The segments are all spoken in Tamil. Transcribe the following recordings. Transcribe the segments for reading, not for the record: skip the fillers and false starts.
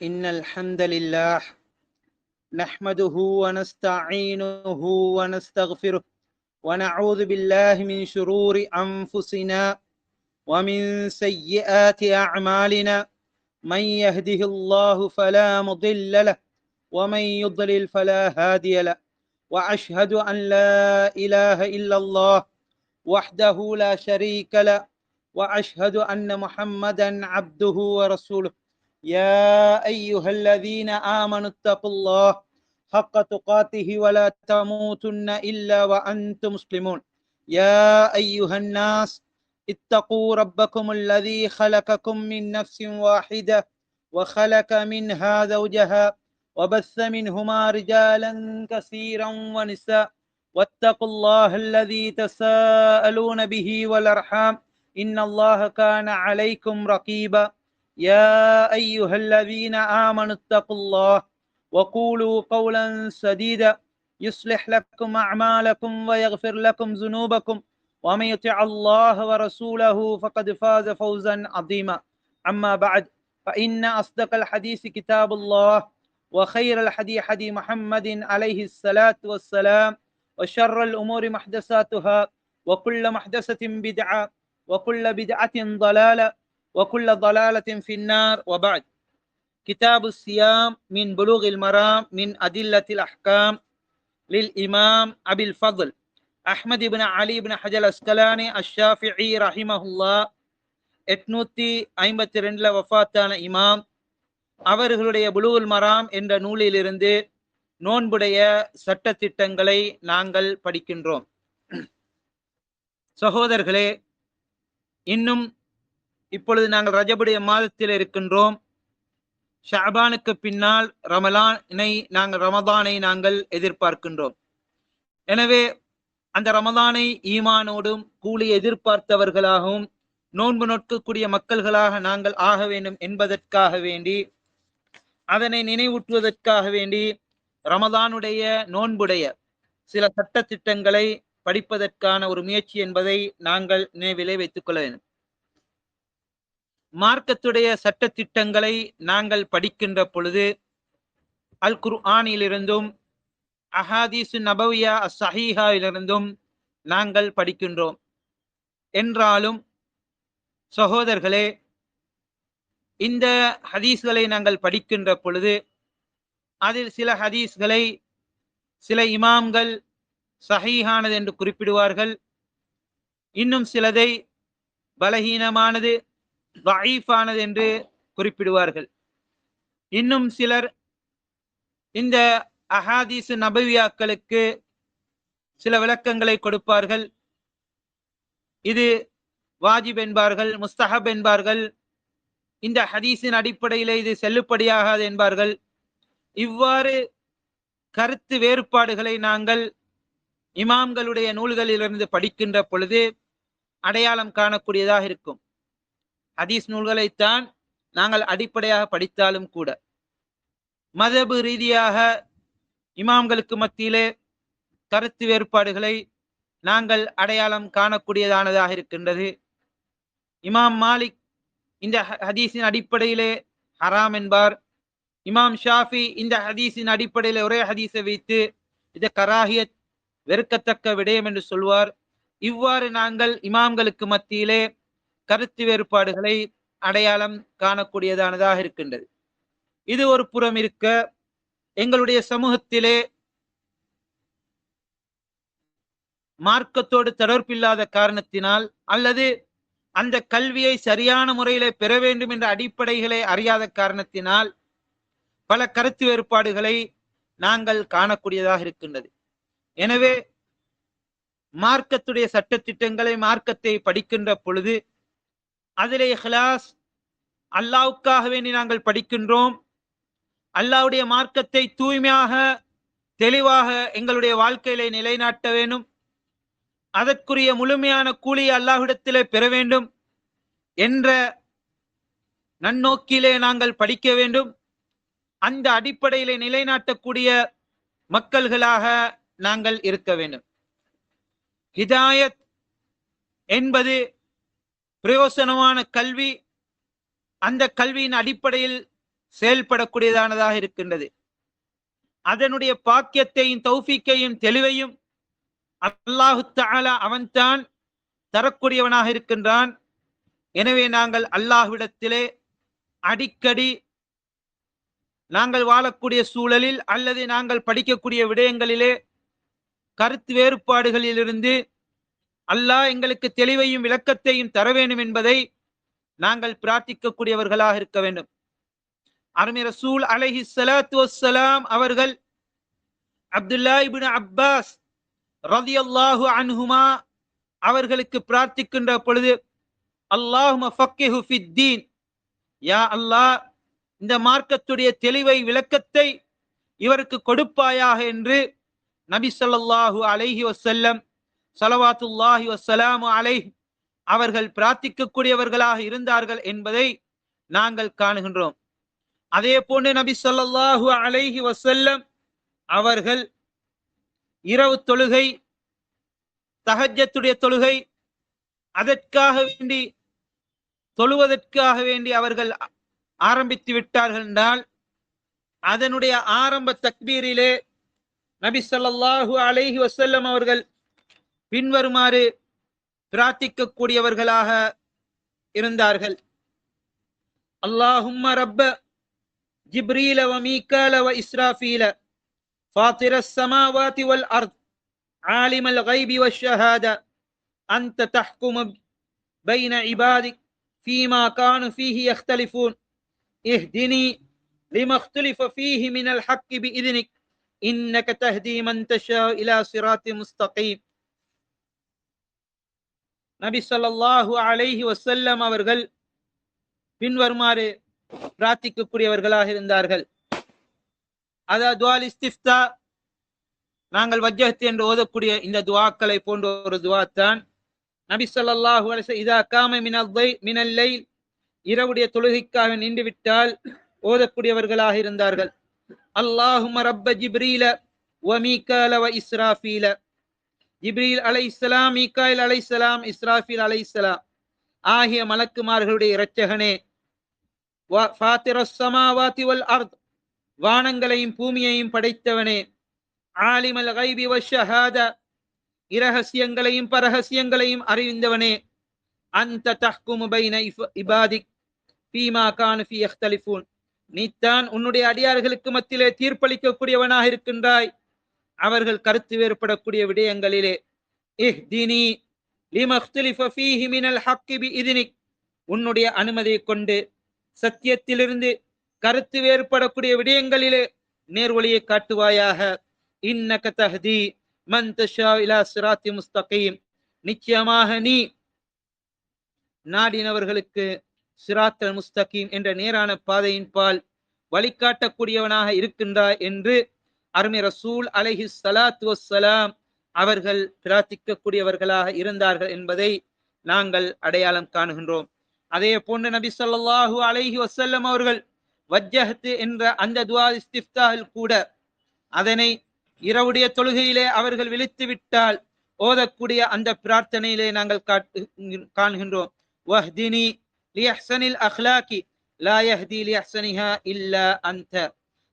إن الحمد لله نحمده ونستعينه ونستغفره ونعوذ بالله من شرور أنفسنا ومن سيئات أعمالنا. من يهده الله فلا مضل له ومن يضلل فلا هادي له، وأشهد أن لا إله إلا الله وحده لا شريك له، وأشهد أن محمدا عبده ورسوله. يا أيها الذين آمنوا اتقوا الله حق تقاته ولا تموتن إلا وأنتم مسلمون. يا أيها الناس اتقوا ربكم الذي خلقكم من نفس واحدة وخلق منها زوجها وبث منهما رجالا كثيرا ونساء، واتقوا الله الذي تساءلون به والأرحام إن الله كان عليكم رقيبا. يا أيها الذين آمنوا اتقوا الله وقولوا قولا سديدا يصلح لكم أعمالكم ويغفر لكم ذنوبكم، ومن يطع الله ورسوله فقد فاز فوزا عظيما. أما بعد، فإن أصدق الحديث كتاب الله، وخير الحديث حديث محمد عليه الصلاة والسلام، وشر الأمور محدثاتها، وكل محدثة بدعة، وكل بدعة ضلالة، وكل ضلالة في النار. وبعد، كتاب الصيام من بلوغ المرام من أدلة الأحكام للإمام أبي الفضل أحمد بن علي بن حجر الأسقلاني الشافعي ரஹிமஹுல்லா 852 வஃபாத்தான இமாம் அவர்களுடைய புலூகுல் மராம் என்ற நூலிலிருந்து நோன்புடைய சட்ட திட்டங்களை நாங்கள் படிக்கின்றோம். சகோதரர்களே, இன்னும் இப்பொழுது நாங்கள் ரஜபுடைய மாதத்தில் இருக்கின்றோம். ஷஅபானுக்கு பின்னால் ரமதானை நாங்கள் எதிர்பார்க்கின்றோம். எனவே அந்த ரமதானை ஈமானோடும் கூலி எதிர்பார்த்தவர்களாகவும் நோன்பு நோக்கக்கூடிய மக்கள்களாக நாங்கள் ஆக வேண்டும் என்பதற்காக வேண்டி, அதனை நினைவூட்டுவதற்காக வேண்டி ரமதானுடைய நோன்புடைய சில சட்ட திட்டங்களை படிப்பதற்கான ஒரு முயற்சி என்பதை நாங்கள் நினைவிலே வைத்துக் கொள்ள வேண்டும். மார்க்கத்துடைய சட்ட திட்டங்களை நாங்கள் படிக்கின்ற பொழுது அல் குர்ஆனிலிருந்தும் அஹாதீசு நபவியா அஸ்ஸஹீஹாவிலிருந்தும் நாங்கள் படிக்கின்றோம். என்றாலும் சகோதரர்களே, இந்த ஹதீஸ்களை நாங்கள் படிக்கின்ற பொழுது அதில் சில ஹதீஸ்களை சில இமாம்கள் சஹீஹானது என்று குறிப்பிடுவார்கள், இன்னும் சிலதை பலஹீனமானது தஈஃபானது என்று குறிப்பிடுவார்கள். இன்னும் சிலர் இந்த அஹாதீசு நபவியாக்களுக்கு சில விளக்கங்களை கொடுப்பார்கள். இது வாஜிப் என்பார்கள், முஸ்தஹப் என்பார்கள், இந்த ஹதீஸின் அடிப்படையில் இது செல்லுபடியாகாது என்பார்கள். இவ்வாறு கருத்து வேறுபாடுகளை நாங்கள் இமாம்களுடைய நூல்களிலிருந்து படிக்கின்ற பொழுது அடையாளம் காணக்கூடியதாக இருக்கும். ஹதீஸ் நூல்களைத்தான் நாங்கள் அடிப்படையாக படித்தாலும் கூட மதபு ரீதியாக இமாம்களுக்கு மத்தியிலே கருத்து வேறுபாடுகளை நாங்கள் அடையாளம் காணக்கூடியதானதாக இருக்கின்றது. இமாம் மாலிக் இந்த ஹதீஸின் அடிப்படையிலே ஹராம் என்பார். இமாம் ஷாஃபி இந்த ஹதீஸின் அடிப்படையில் ஒரே ஹதீஸை வைத்து இது கராஹியத், வெறுக்கத்தக்க விடயம் என்று சொல்வார். இவ்வாறு நாங்கள் இமாம்களுக்கு மத்தியிலே கருத்து வேறுபாடுகளை அடையாளம் காணக்கூடியதானதாக இருக்கின்றது. இது ஒரு புறம் இருக்க, எங்களுடைய சமூகத்திலே மார்க்கத்தோடு தொடர்பில்லாத காரணத்தினால் அல்லது அந்த கல்வியை சரியான முறையிலே பெற வேண்டும் என்ற அடிப்படைகளை அறியாத காரணத்தினால் பல கருத்து வேறுபாடுகளை நாங்கள் காணக்கூடியதாக இருக்கின்றது. எனவே மார்க்கத்துடைய சட்டத்திட்டங்களை, மார்க்கத்தை படிக்கின்ற பொழுது அதிலே இஹ்லாஸ், அல்லாஹ்வுக்காக வேண்டி நாங்கள் படிக்கின்றோம், அல்லாஹ்வுடைய மார்க்கத்தை தூய்மையாக தெளிவாக எங்களுடைய வாழ்க்கையிலே நிலைநாட்ட வேண்டும், அதற்குரிய முழுமையான கூலியை அல்லாஹ்விடத்திலே பெற வேண்டும் என்ற நன்னோக்கிலே நாங்கள் படிக்க வேண்டும். அந்த அடிப்படையிலே நிலைநாட்டக்கூடிய மக்கள்களாக நாங்கள் இருக்க வேண்டும். ஹிதாயத் என்பது பிரயோசனமான கல்வி, அந்த கல்வியின் அடிப்படையில் செயல்படக்கூடியதானதாக இருக்கின்றது. அதனுடைய பாக்கியத்தையும் தௌஃபீக்கையும் தெளிவையும் அல்லாஹு தஆலா அவன்தான் தரக்கூடியவனாக இருக்கின்றான். எனவே நாங்கள் அல்லாஹ்விடத்திலே அடிக்கடி நாங்கள் வாழக்கூடிய சூழலில் அல்லது நாங்கள் படிக்கக்கூடிய விடயங்களிலே கருத்து வேறுபாடுகளிலிருந்து அல்லாஹ் எங்களுக்கு தெளிவையும் விளக்கத்தையும் தர வேண்டும் என்பதை நாங்கள் பிரார்த்திக்கக்கூடியவர்களாக இருக்க வேண்டும். அருமை ரசூல் அலைஹிஸ்ஸலாத்து வஸ்ஸலாம் அவர்கள் அப்துல்லா இப்னு அப்பாஸ் ரலியல்லாஹு அன்ஹுமா அவர்களுக்கு பிரார்த்திக்கின்ற பொழுது, அல்லாஹும்ம ஃபக்கிஹு ஃபித்தீன், யா அல்லாஹ் இந்த மார்க்கத்துடைய தெளிவை விளக்கத்தை இவருக்கு கொடுப்பாயாக என்று நபி ஸல்லல்லாஹு அலைஹி வஸல்லம் ஸலவாத்துல்லாஹி வஸ்ஸலாமு அலைஹி அவர்கள் பிரார்த்திக்கக்கூடியவர்களாக இருந்தார்கள் என்பதை நாங்கள் காணுகின்றோம். அதே போன்று நபி ஸல்லல்லாஹு அலைஹி வஸல்லம் அவர்கள் இரவு தொழுகை, தஹஜ்ஜத்துடைய தொழுகை, அதற்காக வேண்டி தொழுவதற்காக வேண்டி அவர்கள் ஆரம்பித்து விட்டார்கள் என்றால் அதனுடைய ஆரம்ப தக்பீரிலே நபி ஸல்லல்லாஹு அலைஹி வஸல்லம் அவர்கள் பின்வருமாறு பிரார்த்திக்கக்கூடியவர்களாக இருந்தார்கள். அல்லாஹும்ம ரப்ப ஜிப்ரீல வ மீகால வ இஸ்ராஃபீல ஃபாத்திரஸ் ஸமாவாதி வல் அர்த் ஆலிமல் கைபி வஷ்ஷஹாதா அன்த தஹ்குமு பைன இபாதிக் ஃபீமா கானு ஃபீஹி யக்தலிஃபூன் இஹ்தினி லிமா இக்தலிஃப ஃபீஹி மினல் ஹக்கி பிஇذنிக் இன்னக தஹ்தி மன் தஷா இலா சிராத்தின் முஸ்தகீம். நபி ஸல்லல்லாஹு அலைஹி வஸல்லம் அவர்கள் பின்வருமாறு பிரார்த்திக்கக்கூடியவர்களாக இருந்தார்கள். அதாவது துஆல் இஸ்திஃப்தா, நாங்கள் வஜ்ஜஹத் என்று ஓதக்கூடிய இந்த துஆக்களை போன்ற ஒரு துஆ தான் நபி ஸல்லல்லாஹு அலைஹி வஸல்லம் இதா காம மினல் லைல், இரவுடைய தொழுகைக்காக நின்று விட்டால் ஓதக்கூடியவர்களாக இருந்தார்கள். அல்லாஹும்ம ரப்ப ஜிப்ரீல வ மீகால வ இஸ்ராஃபீல, ஜிப்ரீல் அலைஹிஸ்ஸலாம், மீகாயில் அலைஹிஸ்ஸலாம், இஸ்ராஃபீல் அலைஹிஸ்ஸலாம் ஆகிய மலக்குமார்களுடைய இரட்சகனே, ஃபாத்திரஸ் ஸமாவாதி வல் அர்த், வானங்களையும் பூமியையும் படைத்தவனே, ஆலிமல் கைபி வஷ்ஷஹாதா, இரகசியங்களையும் பரகசியங்களையும் அறிந்தவனே, அன்த தஹ்குமு பைன இபாதிக் ஃபீமா கானு ஃபீ யக்தலிஃபூன், நீத்தான் உன்னுடைய அடியார்களுக்கு மத்தியிலே தீர்ப்பளிக்கக்கூடியவனாக இருக்கின்றாய் அவர்கள் கருத்து வேறுபடக்கூடிய விடயங்களிலே. இஹ்தினி லிமா இக்தலிஃப ஃபீஹி மினல் ஹக்கி பிஇذنிக், உன்னுடைய அனுமதியை கொண்டு சத்தியத்திலிருந்து கருத்து வேறுபடக்கூடிய விடயங்களிலே நேர்வழியை காட்டுவாயாக. இன்னக தஹ்தி மன் தஷா இலா சிராத்தி முஸ்தகீம், நிச்சயமாக நீ நாடினவர்களுக்கு சிராத்தல் முஸ்தகீம் என்ற நேரான பாதையின் பால் வழிகாட்டக்கூடியவனாக இருக்கின்றாய் என்று அருமை ரசூல் அலைஹிஸ்ஸலாத்து வஸ்ஸலாம் அவர்கள் பிரார்த்திக்கக்கூடியவர்களாக இருந்தார்கள் என்பதை நாங்கள் அடையாளம் காணுகின்றோம். அதே போன்று நபி ஸல்லல்லாஹு அலைஹி வஸல்லம் அவர்கள் வஜ்ஜஹத் என்ற அந்த துஆ இஸ்திஃப்தாஹில் கூட அதனை இரவுடைய தொழுகையிலே அவர்கள் விழித்து விட்டால் ஓதக்கூடிய அந்த பிரார்த்தனையிலே நாங்கள் காண்கின்றோம். வஹ்தினி லியஹ்ஸனில் அக்லாகி லா யஹ்தி லியஹ்ஸனிஹா இல்லா அன்த,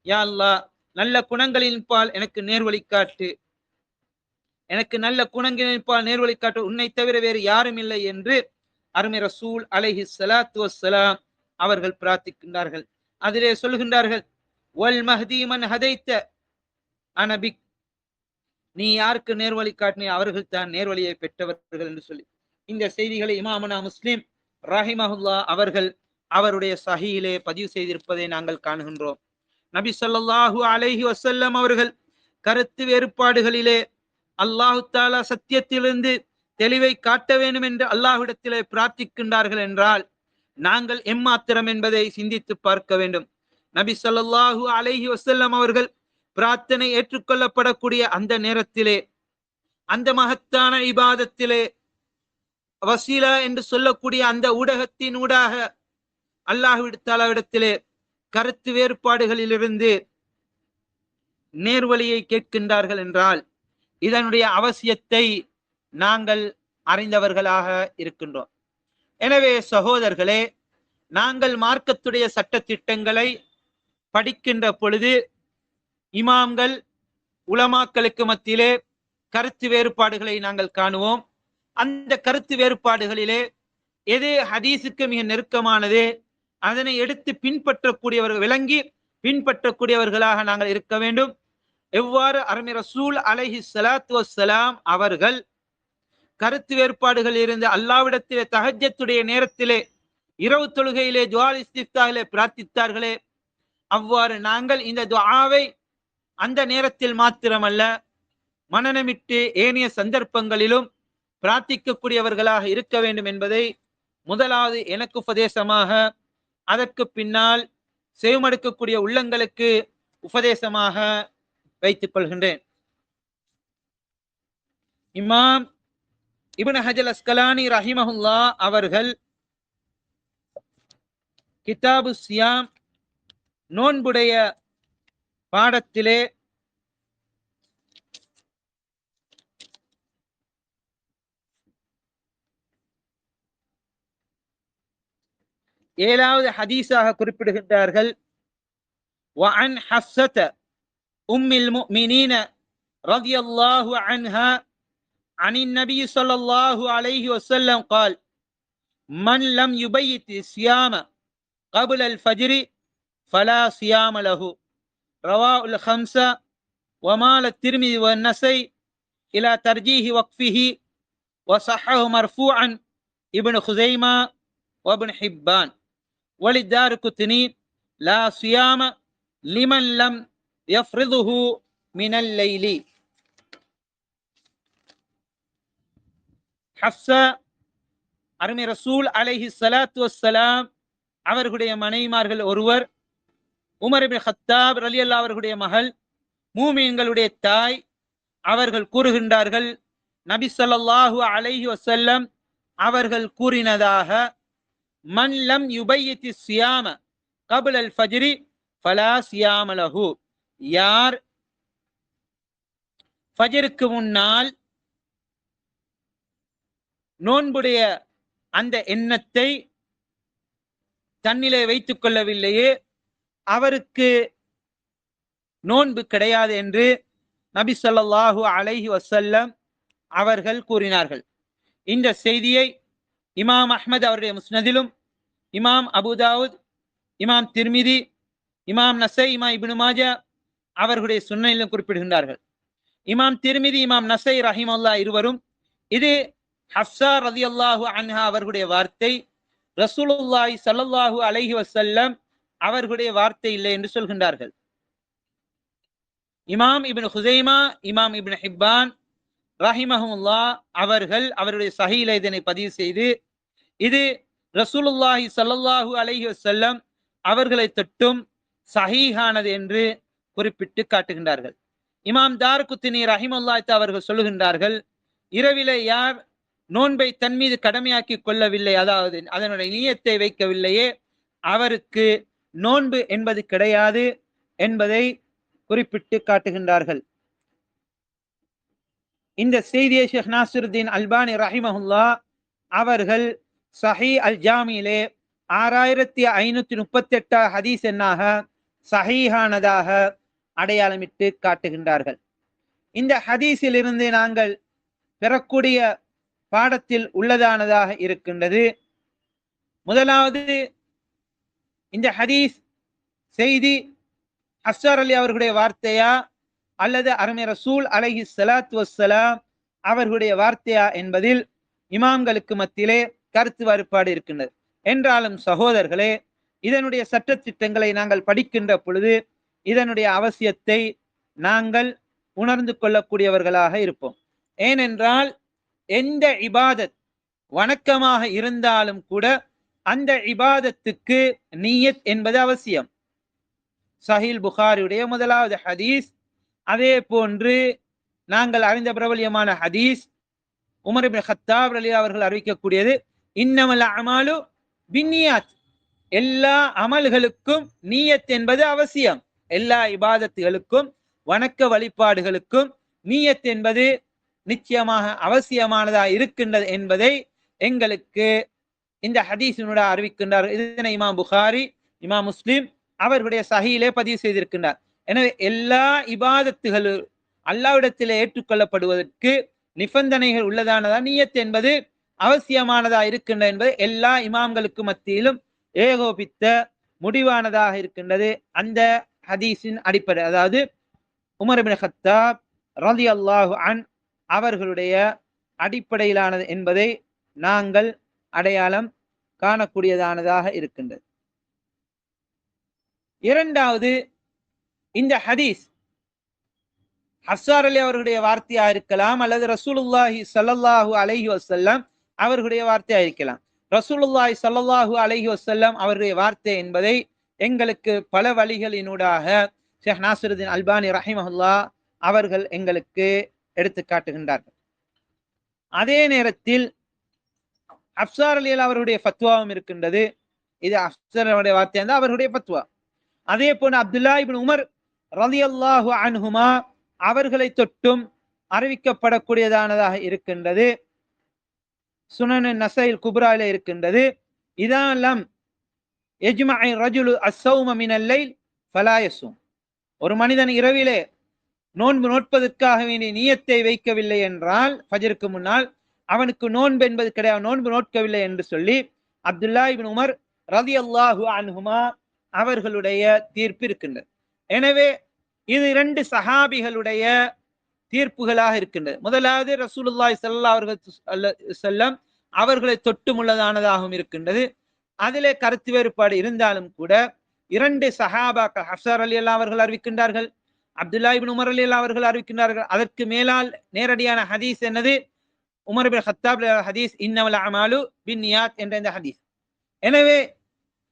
யா அல்லாஹ் நல்ல குணங்களின் பால் எனக்கு நேர்வழி காட்டு, எனக்கு நல்ல குணங்களின் பால் நேர்வழி காட்டு, உன்னை தவிர வேறு யாரும் இல்லை என்று அருமை ரசூல் அலைஹிஸ்ஸலாத்து வஸ்ஸலாம் அவர்கள் பிரார்த்திக்கின்றார்கள். அதிலே சொல்கின்றார்கள், வல் மஹ்தி மன் ஹதைத்த அனபிக், நீ யாருக்கு நேர்வழி காட்டினே அவர்கள் தான் நேர்வழியை பெற்றவர்கள் என்று சொல்லி இந்த செய்திகளை இமாமுனா முஸ்லிம் ரஹிமஹுல்லா அவர்கள் அவருடைய சஹீஹிலே பதிவு செய்திருப்பதை நாங்கள் காணுகின்றோம். நபி ஸல்லல்லாஹு அலைஹி வஸல்லம் அவர்கள் கருத்து வேறுபாடுகளிலே அல்லாஹு தஆலா சத்தியத்திலிருந்து தெளிவை காட்ட வேண்டும் என்று அல்லாஹ்விடத்திலே பிரார்த்திக்கின்றார்கள் என்றால் நாங்கள் எம்மாத்திரம் என்பதை சிந்தித்து பார்க்க வேண்டும். நபி ஸல்லல்லாஹு அலைஹி வஸல்லம் அவர்கள் பிரார்த்தனை ஏற்றுக்கொள்ளப்படக்கூடிய அந்த நேரத்திலே, அந்த மகத்தான இபாதத்திலே, வசீலா என்று சொல்லக்கூடிய அந்த ஊடகத்தின் ஊடாக அல்லாஹ் தஆலாவிடத்திலே கருத்து வேறுபாடுகளிலிருந்து நேர்வழியை கேட்கின்றார்கள் என்றால் இதனுடைய அவசியத்தை நாங்கள் அறிந்தவர்களாக இருக்கின்றோம். எனவே சகோதரர்களே, நாங்கள் மார்க்கத்துடைய சட்ட திட்டங்களை படிக்கின்ற பொழுது இமாம்கள் உலமாக்களுக்கு மத்தியிலே கருத்து வேறுபாடுகளை நாங்கள் காணுவோம். அந்த கருத்து வேறுபாடுகளிலே எது ஹதீஸுக்கு மிக நெருக்கமானது அதனை எடுத்து பின்பற்றக்கூடியவர்கள் விளங்கி பின்பற்றக்கூடியவர்களாக நாங்கள் இருக்க வேண்டும். எவ்வாறு அருமை ரசூல் அலைஹி ஸலாத்து வஸ்ஸலாம் அவர்கள் கருத்து வேறுபாடுகள் இருந்து அல்லாஹ்விடத்திலே தஹஜ்ஜத்துடைய நேரத்திலே இரவு தொழுகையிலே துஆ இஸ்திஃப்தாஹிலே பிரார்த்தித்தார்களே, அவ்வாறு நாங்கள் இந்த துஆவை அந்த நேரத்தில் மாத்திரமல்ல மனநமிட்டு ஏனைய சந்தர்ப்பங்களிலும் பிரார்த்திக்கக்கூடியவர்களாக இருக்க வேண்டும் என்பதை முதலாவது எனக்கு உபதேசமாக, அதற்கு பின்னால் செவிமடுக்கக்கூடிய உள்ளங்களுக்கு உபதேசமாக வைத்துக் கொள்கின்றேன். இமாம் இப்னு ஹஜர் அஸ்கலானி ரஹிமஹுல்லா அவர்கள் கிதாபு சியாம் நோன்புடைய பாடத்திலே ஏழாவது ஹதீஸாக குறிப்பிடுகின்றார்கள். وعن حفصة أم المؤمنين رضي الله عنها عن النبي صلى الله عليه وسلم قال من لم يبيت الصيام قبل الفجر فلا صيام له رواه الخمسة ومال الترمذي والنسائي إلى ترجيح وقفه وصححه مرفوعا ابن خزيمة وابن حبان وللدارقطني لا صيام لمن لم يفرضه من الليل. ஹப்ஸா அருமை ரசூல் அலைஹி ஸலாத்து வஸ்ஸலாம் அவர்களுடைய மனைவிமார்கள் ஒருவர், உமர் இப்னு கத்தாப் ரலியல்லாஹு அவர்களுடைய மகள், மூமின்களுடைய தாய். அவர்கள் கூறுகின்றார்கள், நபி ஸல்லல்லாஹு அலைஹி வஸல்லம் அவர்கள் கூறினதாக, மன் லம் யுபையித்தி சியாம கப்ல அல் ஃபஜ்ரி ஃபலா சியாம லஹு, யார் ஃபஜ்ருக்கு முன்னால் நோன்புடைய அந்த எண்ணத்தை தன்னிலே வைத்துக் கொள்ளவில்லையே அவருக்கு நோன்பு கிடையாது என்று நபி ஸல்லல்லாஹு அலைஹி வஸல்லம் அவர்கள் கூறினார்கள். இந்த செய்தியை இமாம் அஹ்மத் அவருடைய முஸ்னதிலும், இமாம் அபூதாவுத், இமாம் திர்மிதி, இமாம் நஸாயி, இமாம் இப்னு மாஜா அவர்களுடைய சுன்னனிலும் குறிப்பிடுகின்றார்கள். இமாம் திர்மிதி, இமாம் நஸாயி ரஹிமஹுல்லாஹ் இருவரும் இது ஹப்ஸா ரலியல்லாஹு அன்ஹா அவர்களுடைய வார்த்தை, ரசூலுல்லாஹி ஸல்லல்லாஹு அலைஹி வஸல்லம் அவர்களுடைய வார்த்தை இல்லை என்று சொல்கின்றார்கள். இமாம் இப்னு ஹுஸைமா, இமாம் இப்னு ஹிப்பான் ரஹிமஹுல்லாஹ் அவர்கள் அவருடைய சஹீஹிலே இதனை பதிவு செய்து இது ரசூலுல்லாஹி ஸல்லல்லாஹு அலைஹி வஸல்லம் அவர்களை தொட்டும் சஹீஹானது என்று குறிப்பிட்டு காட்டுகின்றார்கள். இமாம் தார்குத்னி ரஹிமஹுல்லாஹ் அவர்கள் சொல்லுகின்றார்கள், இரவிலே யார் நோன்பை தன் மீது கடமையாக்கி கொள்ளவில்லை, அதாவது அதனுடைய நியத்தை வைக்கவில்லையே அவருக்கு நோன்பு என்பது கிடையாது என்பதை குறிப்பிட்டு காட்டுகின்றார்கள். இந்த செய்தியை ஷேக் நாசிருத்தீன் அல்பானி ரஹிமஹுல்லாஹ் அவர்கள் சஹீஹ் அல் ஜாமியிலே 6538 ஹதீஸ் எண்ணாக சஹீஹானதாக அடையாளமிட்டு காட்டுகின்றார்கள். இந்த ஹதீஸில் இருந்து நாங்கள் பெறக்கூடிய பாடத்தில் உள்ளதானதாக இருக்கின்றது. முதலாவது, இந்த ஹதீஸ் செய்தி ஹப்ஸா அலி அவர்களுடைய வார்த்தையா அல்லது அருமை ரசூல் அலைஹி ஸலாத்து வஸ்ஸலாம் அவர்களுடைய வார்த்தையா என்பதில் இமாம்களுக்கு மத்தியிலே கருத்து வேறுபாடு இருக்கின்றது. என்றாலும் சகோதரர்களே, இதனுடைய சட்டத்திட்டங்களை நாங்கள் படிக்கின்ற பொழுது இதனுடைய அவசியத்தை நாங்கள் உணர்ந்து கொள்ளக்கூடியவர்களாக இருப்போம். ஏனென்றால் எந்த இபாதத் வணக்கமாக இருந்தாலும் கூட அந்த இபாதத்துக்கு நியத் என்பது அவசியம். சஹீல் புகாரியுடைய முதலாவது ஹதீஸ், அதே போன்று நாங்கள் அறிந்த பிரபல்யமான ஹதீஸ் உமர் இப்னு கத்தாப் ரலியல்லாஹு அவர்கள் அறிவிக்கக்கூடியது, இன்னமல் அமாலு பின்னியாத், எல்லா அமல்களுக்கும் நியத் என்பது அவசியம். எல்லா இபாதத்துகளுக்கும் வணக்க வழிபாடுகளுக்கும் நியத் என்பது நிச்சயமாக அவசியமானதா இருக்கின்றது என்பதை எங்களுக்கு இந்த ஹதீஸினுடைய அறிவிக்கின்றார். இதனை இமாம் புகாரி, இமாம் முஸ்லிம் அவர்களுடைய சஹீலே பதிவு செய்திருக்கின்றார். எனவே எல்லா இபாதத்துகளும் அல்லாஹ்விடத்திலே ஏற்றுக்கொள்ளப்படுவதற்கு நிபந்தனைகள் உள்ளதானதா, நியத் என்பது அவசியமானதா இருக்கின்ற என்பது எல்லா இமாம்களுக்கு மத்தியிலும் ஏகோபித்த முடிவானதாக இருக்கின்றது. அந்த ஹதீஸின் அடிப்படை, அதாவது உமர் இப்னு கத்தாப் ரலியல்லாஹு அன்ஹு அவர்களுடைய அடிப்படையிலானது என்பதை நாங்கள் அடையாளம் காணக்கூடியதானதாக இருக்கின்றது. இரண்டாவது, இந்த ஹதீஸ் ஹஃப்ஸார் அலி அவர்களுடைய வார்த்தையா இருக்கலாம், அல்லது ரசூலுல்லாஹி ஸல்லல்லாஹு அலைஹி வஸல்லம் அவர்களுடைய வார்த்தையா இருக்கலாம். ரசூலுல்லாஹி ஸல்லல்லாஹு அலைஹி வஸல்லம் அவருடைய வார்த்தை என்பதை எங்களுக்கு பல வழிகளினூடாக ஷேக் நாசிருதீன் அல்பானி ரஹிமஹுல்லாஹ் அவர்கள் எங்களுக்கு எடுத்து காட்டுகின்றார்கள். அதே நேரத்தில் ஹஃப்ஸார் அலி அவருடைய ஃபத்வாவும் இருக்கின்றது. இது ஹஃப்ஸார் அவருடைய வார்த்தை அந்த அவருடைய ஃபத்வா. அதே போல அப்துல்லா இப்னு உமர் ரலியல்லாஹு அன்ஹுமா அவர்களை தொட்டும் அறிவிக்கப்படக்கூடியதானதாக இருக்கின்றது. சுனன் நஸைல் குப்ரால இருக்கின்றது. இதெல்லாம் யஜ்மஇ ரஜுலு அஸ்ஸௌம மினல் லைல் ஃபலா யஸூம், ஒரு மனிதன் இரவிலே நோன்பு நோட்பதற்காக வேண்டிய நியத்தை வைக்கவில்லை என்றால் ஃபஜ்ருக்கு முன்னால் அவனுக்கு நோன்பு என்பது கிடையாது, நோன்பு நோட்கவில்லை என்று சொல்லி அப்துல்லா இப்னு உமர் ரலியல்லாஹு அன்ஹுமா அவர்களுடைய தீர்ப்பு இருக்கின்றது. எனவே இது இரண்டு சஹாபிகளுடைய தீர்ப்புகளாக இருக்கின்றது. முதலாவது ரசூலுல்லாஹி ஸல்லல்லாஹு அலைஹி வஸல்லம் அவர்களை தொட்டுமுள்ளதானதாகவும் இருக்கின்றது. அதிலே கருத்து வேறுபாடு இருந்தாலும் கூட இரண்டு சஹாபாக்கள் ஹஃப்ஸார் ரலியல்லாஹு அவர்கள் அறிவிக்கின்றார்கள், அப்துல்லா இப்னு உமர் ரலியல்லாஹு அவர்கள் அறிவிக்கின்றார்கள். அதற்கு மேலால் நேரடியான ஹதீஸ் என்னது, உமர் இப்னு கத்தாப் ஹதீஸ் இன்னமல் அமாலு பின்னியாத் என்ற இந்த ஹதீஸ். எனவே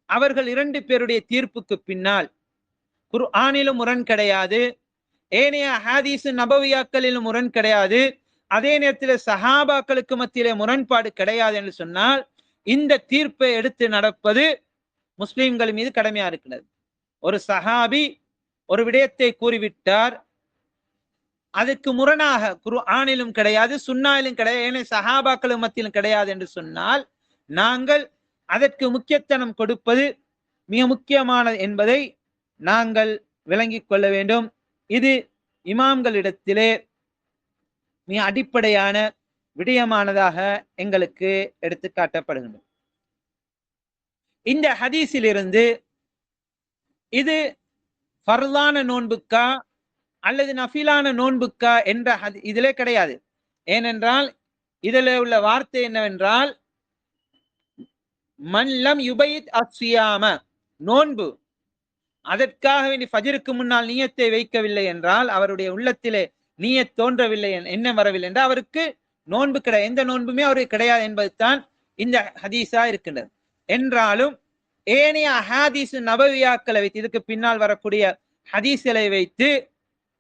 அவர்கள் இரண்டு பேருடைய தீர்ப்புக்கு பின்னால் குர்ஆனிலும் முரண் கிடையாது, ஏனைய ஹதீஸ் நபவியாக்களிலும் முரண் கிடையாது, அதே நேரத்தில் சஹாபாக்களுக்கு மத்தியிலே முரண்பாடு கிடையாது என்று சொன்னால் இந்த தீர்ப்பை எடுத்து நடப்பது முஸ்லிம்கள் மீது கடமையா இருக்கிறது. ஒரு சஹாபி ஒரு விடயத்தை கூறிவிட்டார், அதுக்கு முரணாக குர்ஆனிலும் கிடையாது, சுன்னாயிலும் கிடையாது, ஏனைய சஹாபாக்களுக்கு மத்தியிலும் கிடையாது என்று சொன்னால் நாங்கள் அதற்கு முக்கியத்துவம் கொடுப்பது மிக முக்கியமானது என்பதை நாங்கள் விளங்கிக் கொள்ள வேண்டும். இது இமாம்களிடத்திலே மிக அடிப்படையான விடயமானதாக எங்களுக்கு எடுத்து காட்டப்படுகின்றது. இந்த ஹதீஸிலிருந்து இது ஃபர்லான நோன்புக்கா அல்லது நஃபிலான நோன்புக்கா என்ற இதிலே கிடையாது. ஏனென்றால் இதில் உள்ள வார்த்தை என்னவென்றால் மன்லம் யுபைத் அஸ்ஸியாம, நோன்பு அதற்காக வேண்டி ஃபஜ்ருக்கு முன்னால் நியத்தை வைக்கவில்லை என்றால், அவருடைய உள்ளத்திலே நியத் தோன்றவில்லை, என்ன வரவில்லை என்றால் அவருக்கு நோன்பு கிடையாது, எந்த நோன்புமே அவருக்கு கிடையாது என்பது தான் இந்த ஹதீஸா இருக்கின்றது. என்றாலும் ஏனைய ஹதீஸ் நபவியாக்களை வைத்து, இதுக்கு பின்னால் வரக்கூடிய ஹதீஸ்களை வைத்து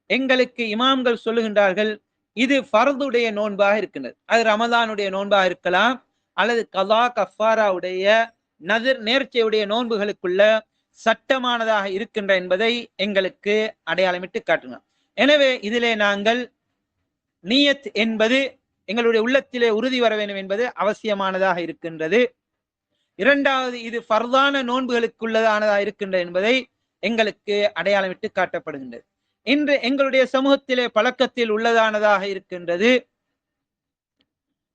எங்களுக்கு இமாம்கள் சொல்லுகின்றார்கள் இது ஃபர்துடைய நோன்பாக இருக்கின்றது. அது ரமலானுடைய நோன்பாக இருக்கலாம், அல்லது கலா கஃபாராவுடைய நதிர் நேர்ச்சையுடைய நோன்புகளுக்குள்ள சட்டமானதாக இருக்கின்ற என்பதை எங்களுக்கு அடையாளமிட்டு காட்டுங்க. எனவே இதிலே நாங்கள் நியத் என்பது எங்களுடைய உள்ளத்திலே உறுதி வர வேண்டும் என்பது அவசியமானதாக இருக்கின்றது. இரண்டாவது, இது ஃபர்தான நோன்புகளுக்குள்ளதானதாக இருக்கின்றது என்பதை எங்களுக்கு அடையாளமிட்டு காட்டப்படுகின்றது. இன்று எங்களுடைய சமூகத்திலே பழக்கத்தில் உள்ளதானதாக இருக்கின்றது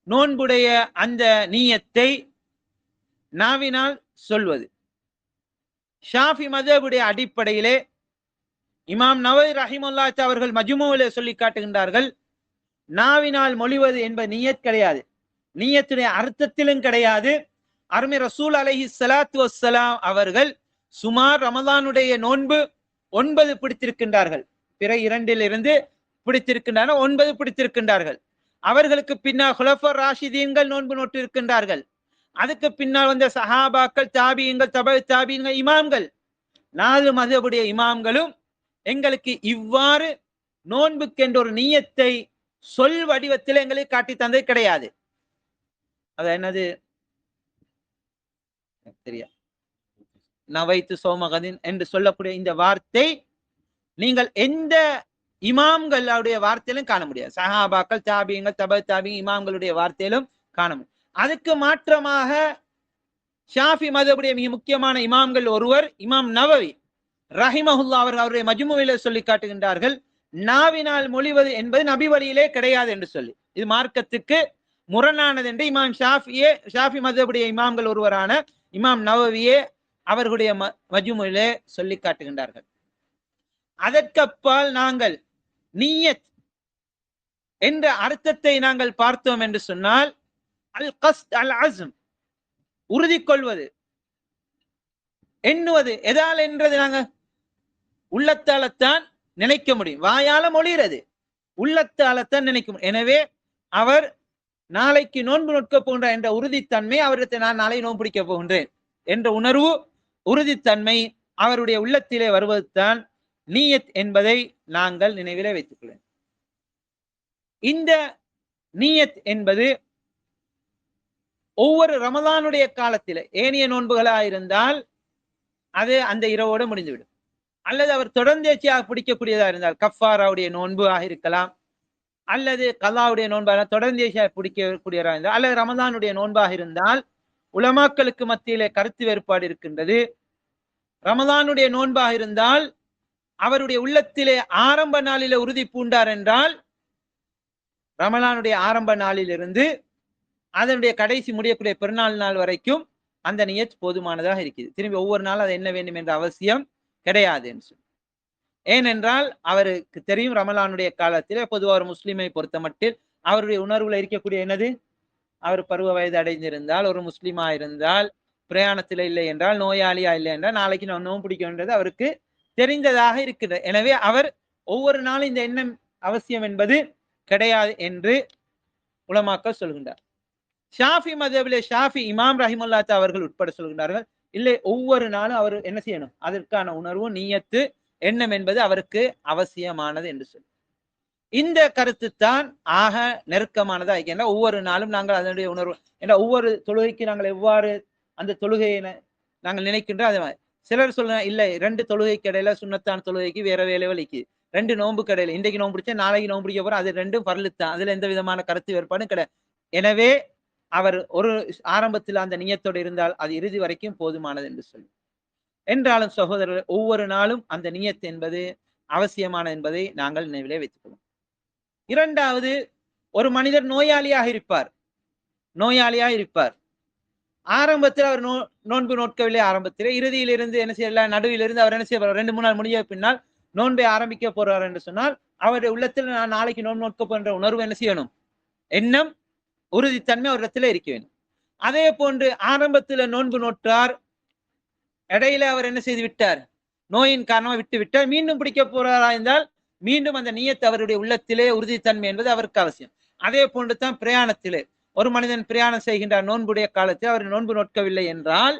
நோன்புடைய அந்த நீயத்தை நாவினால் சொல்வது. ஷாஃபி மذஹபுடைய அடிப்படையிலே இமாம் நவவி ரஹிமஹுல்லாஹ் அவர்கள் மஜ்மூவிலே சொல்லி காட்டுகின்றார்கள், நாவினால் மொழிவது என்பது நியத் கிடையாது, நியத்துடைய அர்த்தத்திலும் கிடையாது. அருமை ரசூல் அலைஹி ஸலாத்து வஸ்ஸலாம் அவர்கள் சுமார் ரமலானுடைய நோன்பு 9 பிடித்திருக்கின்றார்கள், பிற 2 பிடித்திருக்கின்றனர், 9 பிடித்திருக்கின்றார்கள். அவர்களுக்கு பின்னால் குலஃபர் ராஷிதீன்கள் நோன்பு நோட்டு இருக்கின்றார்கள். அதுக்கு பின்னால் வந்த சஹாபாக்கள், தாபியங்கள், தப தாபியங்கள், இமாம்கள், 4 மذஹபுடைய இமாம்களும் எங்களுக்கு இவ்வாறு நோன்புக்கு என்ற ஒரு நியத்தை சொல் வடிவத்தில் எங்களுக்கு காட்டி தந்தது கிடையாது. அது என்னது தெரியா, நவைத்து சோமகதின் என்று சொல்லக்கூடிய இந்த வார்த்தை நீங்கள் எந்த இமாம்களுடைய வார்த்தையிலும் காண முடியாது. சஹாபாக்கள், தாபியங்கள், தப தாபியங்கள், இமாம்களுடைய வார்த்தையிலும் காண முடியும். அதுக்கு மாற்றமாக ஷாஃபி மذஹபுடைய மிக முக்கியமான இமாம்கள் ஒருவர் இமாம் நவவி ரஹிமஹுல்லா அவருடைய மஜ்முவிலே சொல்லி காட்டுகின்றார்கள், நாவினால் மொழிவது என்பது நபி வழியிலே கிடையாது என்று சொல்லி, இது மார்க்கத்துக்கு முரணானது என்று இமாம் ஷாஃபி மதுஹபுடைய இமாம்கள் ஒருவரான இமாம் நவவியே அவர்களுடைய மஜ்முவிலே சொல்லி காட்டுகின்றார்கள். அதற்கப்பால் நாங்கள் நியத் என்ற அர்த்தத்தை நாங்கள் பார்த்தோம் என்று சொன்னால், அல் கஸ்த் அல் அஸ்ம், உறுதி கொள்வது, எண்ணுவது. எதால் என்றது நாங்க உள்ளத்தாலத்தான் நினைக்க முடியும், வாயால மொழிகிறது, உள்ளத்தாலத்தான் நினைக்க முடியும். எனவே அவர் நாளைக்கு நோன்பு நோக்க போகின்ற என்ற உறுதித்தன்மை, அவருக்கு நான் நாளை நோன்பு பிடிக்க போகின்றேன் என்ற உணர்வு, உறுதித்தன்மை அவருடைய உள்ளத்திலே வருவதுதான் நீயத் என்பதை நாங்கள் நினைவிலே வைத்துக் கொள்ளும். இந்த நீயத் என்பது ஒவ்வொரு ரமலானுடைய காலத்தில், ஏனைய நோன்புகளாயிருந்தால் அது அந்த இரவோடு முடிந்துவிடும். அல்லது அவர் தொடர்ந்தேச்சியாக பிடிக்கக்கூடியதாக இருந்தால் கஃபாராவுடைய நோன்பு ஆக இருக்கலாம், அல்லது கலாவுடைய நோன்பாக தொடர்ந்தேச்சியாக பிடிக்கக்கூடியதாக இருந்தால், அல்லது ரமலானுடைய நோன்பாக இருந்தால் உலமாக்களுக்கு மத்தியிலே கருத்து வேறுபாடு இருக்கின்றது. ரமலானுடைய நோன்பாக இருந்தால் அவருடைய உள்ளத்திலே ஆரம்ப நாளிலே உறுதி பூண்டார் என்றால், ரமலானுடைய ஆரம்ப நாளிலிருந்து அதனுடைய கடைசி முடியக்கூடிய பெருநாள் நாள் வரைக்கும் அந்த நியத் போதுமானதாக இருக்குது. திரும்பி ஒவ்வொரு நாளும் அது என்ன வேண்டும் என்ற அவசியம் கிடையாது என்று சொல்லி. ஏனென்றால் அவருக்கு தெரியும், ரமலானுடைய காலத்திலே பொதுவாக ஒரு முஸ்லீமை பொறுத்த மட்டில் அவருடைய உணர்வுல இருக்கக்கூடிய என்னது, அவர் பருவ வயது அடைந்திருந்தால், ஒரு முஸ்லீமா இருந்தால், பிரயாணத்தில் இல்லை என்றால், நோயாளியா இல்லை என்றால், நாளைக்கு நான் நோன்பு பிடிக்கின்றது அவருக்கு தெரிந்ததாக இருக்கிறது. எனவே அவர் ஒவ்வொரு நாளும் இந்த எண்ணம் அவசியம் என்பது கிடையாது என்று உலமாக்கள் சொல்கின்றார். ஷாஃபி மதபிலே ஷாஃபி இமாம் ரஹிமுல்லாத் அவர்கள் உட்பட சொல்கின்றார்கள், இல்லை, ஒவ்வொரு நாளும் அவர் என்ன செய்யணும், அதற்கான உணர்வு நீயத்து எண்ணம் என்பது அவருக்கு அவசியமானது என்று சொல்லி. இந்த கருத்து தான் ஆக நெருக்கமானதா இருக்கின்ற. ஒவ்வொரு நாளும் நாங்கள் அதனுடைய உணர்வு என்ற ஒவ்வொரு தொழுகைக்கு நாங்கள் எவ்வாறு அந்த தொழுகையை நாங்கள் நினைக்கின்றோம், அதே மாதிரி சிலர் சொல்ல, இல்லை, 2 தொழுகைக்கு இடையில சுண்ணத்தான தொழுகைக்கு வேற வேலை வலிக்கு, 2 நோன்பு கடையில, இன்றைக்கு நோன்பு பிடிச்சா நாளைக்கு நோன்பு பிடிக்க போறோம், அது 2ம் பர்லுத்தான், அதுல எந்த விதமான கருத்து வேறுபாடும் கிடையாது. எனவே அவர் ஒரு ஆரம்பத்தில் அந்த நியத்தோடு இருந்தால் அது இறுதி வரைக்கும் போதுமானது என்று சொல்லி. என்றாலும் சகோதரர்கள், ஒவ்வொரு நாளும் அந்த நியத் என்பது அவசியமான என்பதை நாங்கள் நினைவிலே வைத்துக் கொள்வோம். இரண்டாவது, ஒரு மனிதர் நோயாளியாக இருப்பார். ஆரம்பத்தில் அவர் நோன்பு நோக்கவில்லை, ஆரம்பத்தில், இறுதியிலிருந்து என்ன செய்யலாம், நடுவிலிருந்து அவர் என்ன செய்ய 2-3 நாள் முடிய பின்னால் நோன்பை ஆரம்பிக்க போறார் என்று சொன்னால், அவருடைய உள்ளத்தில் நான் நாளைக்கு நோன்பு நோக்க போன்ற உணர்வு என்ன செய்யணும், எண்ணம், உறுதித்தன்மை அவரிடத்துல இருக்க வேண்டும். அதே போன்று ஆரம்பத்தில் நோன்பு நோற்றார், இடையில அவர் என்ன செய்து விட்டார், நோயின் காரணமாக விட்டு விட்டார், மீண்டும் பிடிக்க போறாரா இருந்தால் மீண்டும் அந்த நியத் அவருடைய உள்ளத்திலே உறுதித்தன்மை என்பது அவருக்கு அவசியம். அதே போன்று தான் பிரயாணத்திலே ஒரு மனிதன் பிரயாணம் செய்கின்றார், நோன்புடைய காலத்தில் அவர் நோன்பு நோக்கவில்லை என்றால்,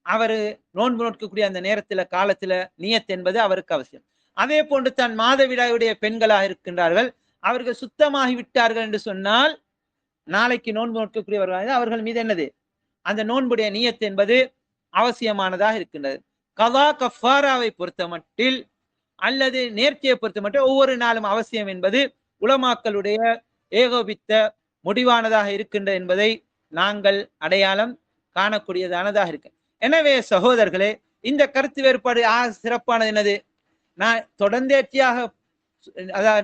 அவர் நோன்பு நோக்கக்கூடிய அந்த நேரத்தில் காலத்தில் நியத் என்பது அவருக்கு அவசியம். அதே போன்று தான் மாதவிடாயுடைய பெண்களாக இருக்கின்றார்கள், அவர்கள் சுத்தமாகி விட்டார்கள் என்று சொன்னால், நாளைக்கு நோன்பு நோக்கக்கூடியவர்கள் அவர்கள் மீது என்னது, அந்த நோன்புடைய நியத் என்பது அவசியமானதாக இருக்கின்றது. கதா கஃபாராவை பொறுத்த மட்டில் அல்லது நேர்ச்சியை பொறுத்த மட்டும் ஒவ்வொரு நாளும் அவசியம் என்பது உலமாக்களுடைய ஏகோபித்த முடிவானதாக இருக்கின்றது என்பதை நாங்கள் அடையாளம் காணக்கூடியதானதாக இருக்கு. எனவே சகோதரர்களே, இந்த கருத்து வேறுபாடு சிறப்பானது என்னது, நான் தொடர்ந்தேர்ச்சியாக அதாவது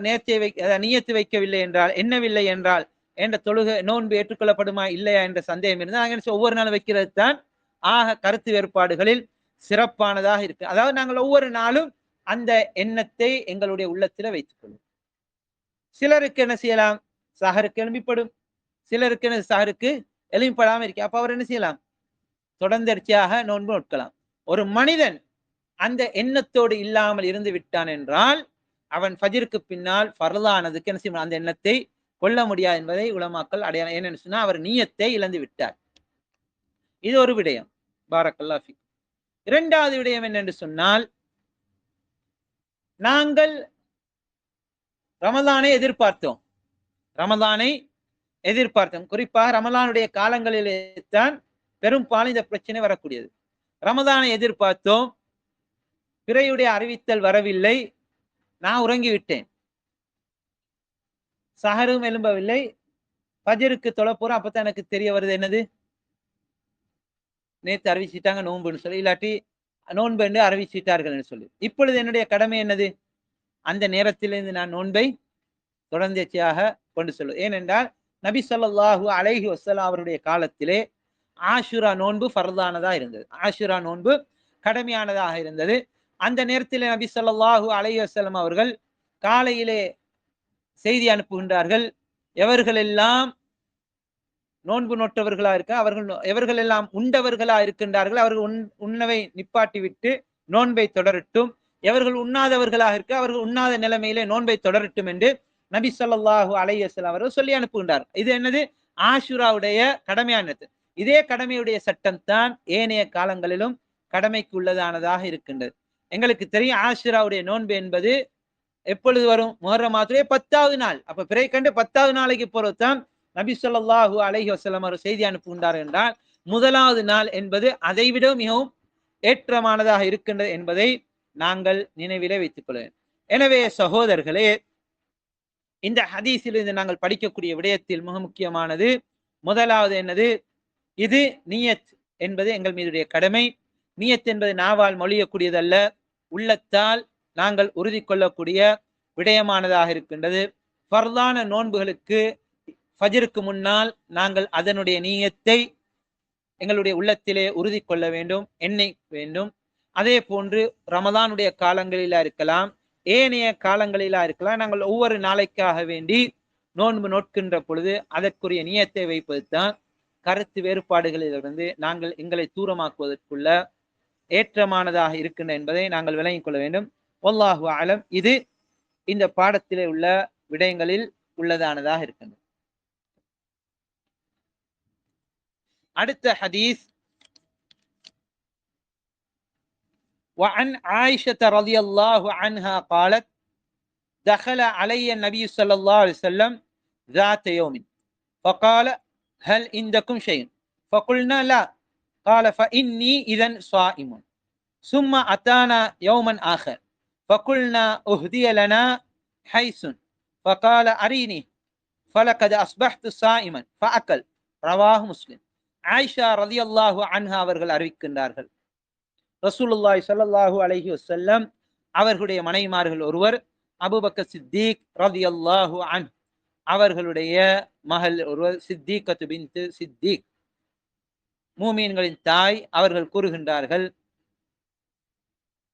நியத்து வைக்கவில்லை என்றால், எண்ணவில்லை என்றால் என்ற தொழுகை நோன்பு ஏற்றுக்கொள்ளப்படுமா இல்லையா என்ற சந்தேகம் இருந்தால் நாங்கள் ஒவ்வொரு நாளும் வைக்கிறது தான் கருத்து வேறுபாடுகளில் சிறப்பானதாக இருக்கு. அதாவது நாங்கள் ஒவ்வொரு நாளும் அந்த எண்ணத்தை எங்களுடைய உள்ளத்தில் வைத்துக் கொள்ளும். சிலருக்கு என்ன செய்யலாம், சஹருக்கு எழும்பிப்படும், சிலருக்கு என்ன சஹருக்கு எழும்பிப்படாமல் இருக்கு, அப்ப அவர் என்ன செய்யலாம், தொடர்ந்தேர்ச்சியாக நோன்பு நோக்கலாம். ஒரு மனிதன் அந்த எண்ணத்தோடு இல்லாமல் இருந்து விட்டான் என்றால் அவன் ஃபஜ்ருக்கு பின்னால் ஃபர்லானதுக்கு என்ன செய்ய, அந்த எண்ணத்தை கொள்ள முடியாது என்பதை உலமாக்கள் அடையாளம். என்னன்னு சொன்னா, அவர் நியத்தை இழந்து விட்டார். இது ஒரு விடயம். பாரக்கல்லாஹ் ஃபீக். இரண்டாவது விடயம் என்னென்று சொன்னால், நாங்கள் ரமலானை எதிர்பார்த்தோம். குறிப்பாக ரமலானுடைய காலங்களிலே தான் பெரும்பாலும் இந்த பிரச்சனை வரக்கூடியது. ரமலானை எதிர்பார்த்தோம், பிறையுடைய அறிவித்தல் வரவில்லை, நான் உறங்கிவிட்டேன், சஹரும் எழும்பவில்லை, ஃபஜ்ருக்கு தொழ போறேன், அப்பதான் எனக்கு தெரிய வருது என்னது, நேற்று அறிவிச்சிட்டாங்க நோன்புன்னு சொல்லி, இல்லாட்டி நோன்பு என்று அறிவிச்சிட்டார்கள் என்று சொல்லி, இப்பொழுது என்னுடைய கடமை என்னது? அந்த நேரத்திலிருந்து நான் நோன்பை தொடர்ந்தேச்சியாக கொண்டு செல்வது. ஏனென்றால் நபி ஸல்லல்லாஹு அலைஹி வஸல்லம் அவருடைய காலத்திலே ஆஷுரா நோன்பு ஃபர்தானதா இருந்தது, ஆஷுரா நோன்பு கடமையானதாக இருந்தது. அந்த நேரத்தில் நபி ஸல்லல்லாஹு அலைஹி வஸல்லம் அவர்கள் காலையிலே செய்தி அனுப்புகின்றார்கள், எவர்கள் எல்லாம் நோன்பு நோட்டவர்களா இருக்க அவர்கள் எவர்கள் எல்லாம் உண்டவர்களா இருக்கின்றார்கள் அவர்கள் உண்ணவை நிப்பாட்டி விட்டு நோன்பை தொடரட்டும், எவர்கள் உண்ணாதவர்களாக இருக்க அவர்கள் உண்ணாத நிலைமையிலே நோன்பை தொடரட்டும் என்று நபி ஸல்லல்லாஹு அலைஹி வஸல்லம் அவர்கள் சொல்லி அனுப்புகின்றார். இது என்னது? ஆஷுராவுடைய கடமையானது. இதே கடமையுடைய சட்டம் தான் ஏனைய காலங்களிலும் கடமைக்கு உள்ளதானதாக இருக்கின்றது. எங்களுக்கு தெரியும் ஆஷுராவுடைய நோன்பு என்பது எப்பொழுது வரும்? முஹர்ரம் மாதத்திலே 10வது நாள். அப்ப பிறை கண்டு 10வது நாளைக்கு பொறுத்தான் நபி ஸல்லல்லாஹு அலைஹி வஸல்லம் அவர் செய்தி அனுப்புகின்றார் என்றால் முதலாவது நாள் என்பது அதைவிட மிகவும் ஏற்றமானதாக இருக்கின்றது என்பதை நாங்கள் நினைவிலே வைத்துக் கொள்ள வேண்டும். எனவே சகோதரர்களே, இந்த ஹதீஸில் இருந்து நாங்கள் படிக்கக்கூடிய விடயத்தில் மிக முக்கியமானது முதலாவது என்னது? இது நியத் என்பது எங்கள் மீதுடைய கடமை. நியத் என்பது நாவால் மொழியக்கூடியதல்ல, உள்ளத்தால் நாங்கள் உறுதி கொள்ளக்கூடிய விடயமானதாக இருக்கின்றது. ஃபர்தான நோன்புகளுக்கு ஃபஜ்ருக்கு முன்னால் நாங்கள் அதனுடைய நியத்தை எங்களுடைய உள்ளத்திலே உறுதி கொள்ள வேண்டும், எண்ணெய் வேண்டும். அதே போன்று ரமதானுடைய காலங்களிலா இருக்கலாம், ஏனைய காலங்களிலா இருக்கலாம், நாங்கள் ஒவ்வொரு நாளைக்காக வேண்டி நோன்பு நோட்கின்ற பொழுது அதற்குரிய நியத்தை வைப்பது தான் கருத்து வேறுபாடுகளிலிருந்து நாங்கள் எங்களை தூரமாக்குவதற்குள்ள ஏற்றமானதாக இருக்கின்ற என்பதை நாங்கள் விளங்கிக் கொள்ள வேண்டும். வல்லாஹு அலம். இது இந்த பாடத்திலே உள்ள விடயங்களில் உள்ளதானதாக இருக்கின்றது. அடுத்த ஹதீஸ், وعن عائشة رضي الله عنها قالت دخل علي النبي صلى الله عليه وسلم ذات يوم فقال هل عندكم شيء فقلنا لا قال فإني إذن صائم ثم أتانا يوما آخر فقلنا أهدي لنا حيث فقال أريني فلقد أصبحت صائما فأكل. رواه مسلم. ஆயிஷா ரலியல்லாஹு அன்ஹா அவர்கள் அறிவிக்கின்றார்கள், ரசூலுல்லாஹி ஸல்லல்லாஹு அலைஹி வஸல்லம் அவர்களுடைய மனைவிமார்கள் ஒருவர் அபூபக்கர் சித்திக் ரலியல்லாஹு அன்ஹு அவர்களுடைய மகள் ஒருவர் சித்திகத்து பின்த் சித்திக், மூமின்களின் தாய், அவர்கள் கூறுகின்றார்கள்,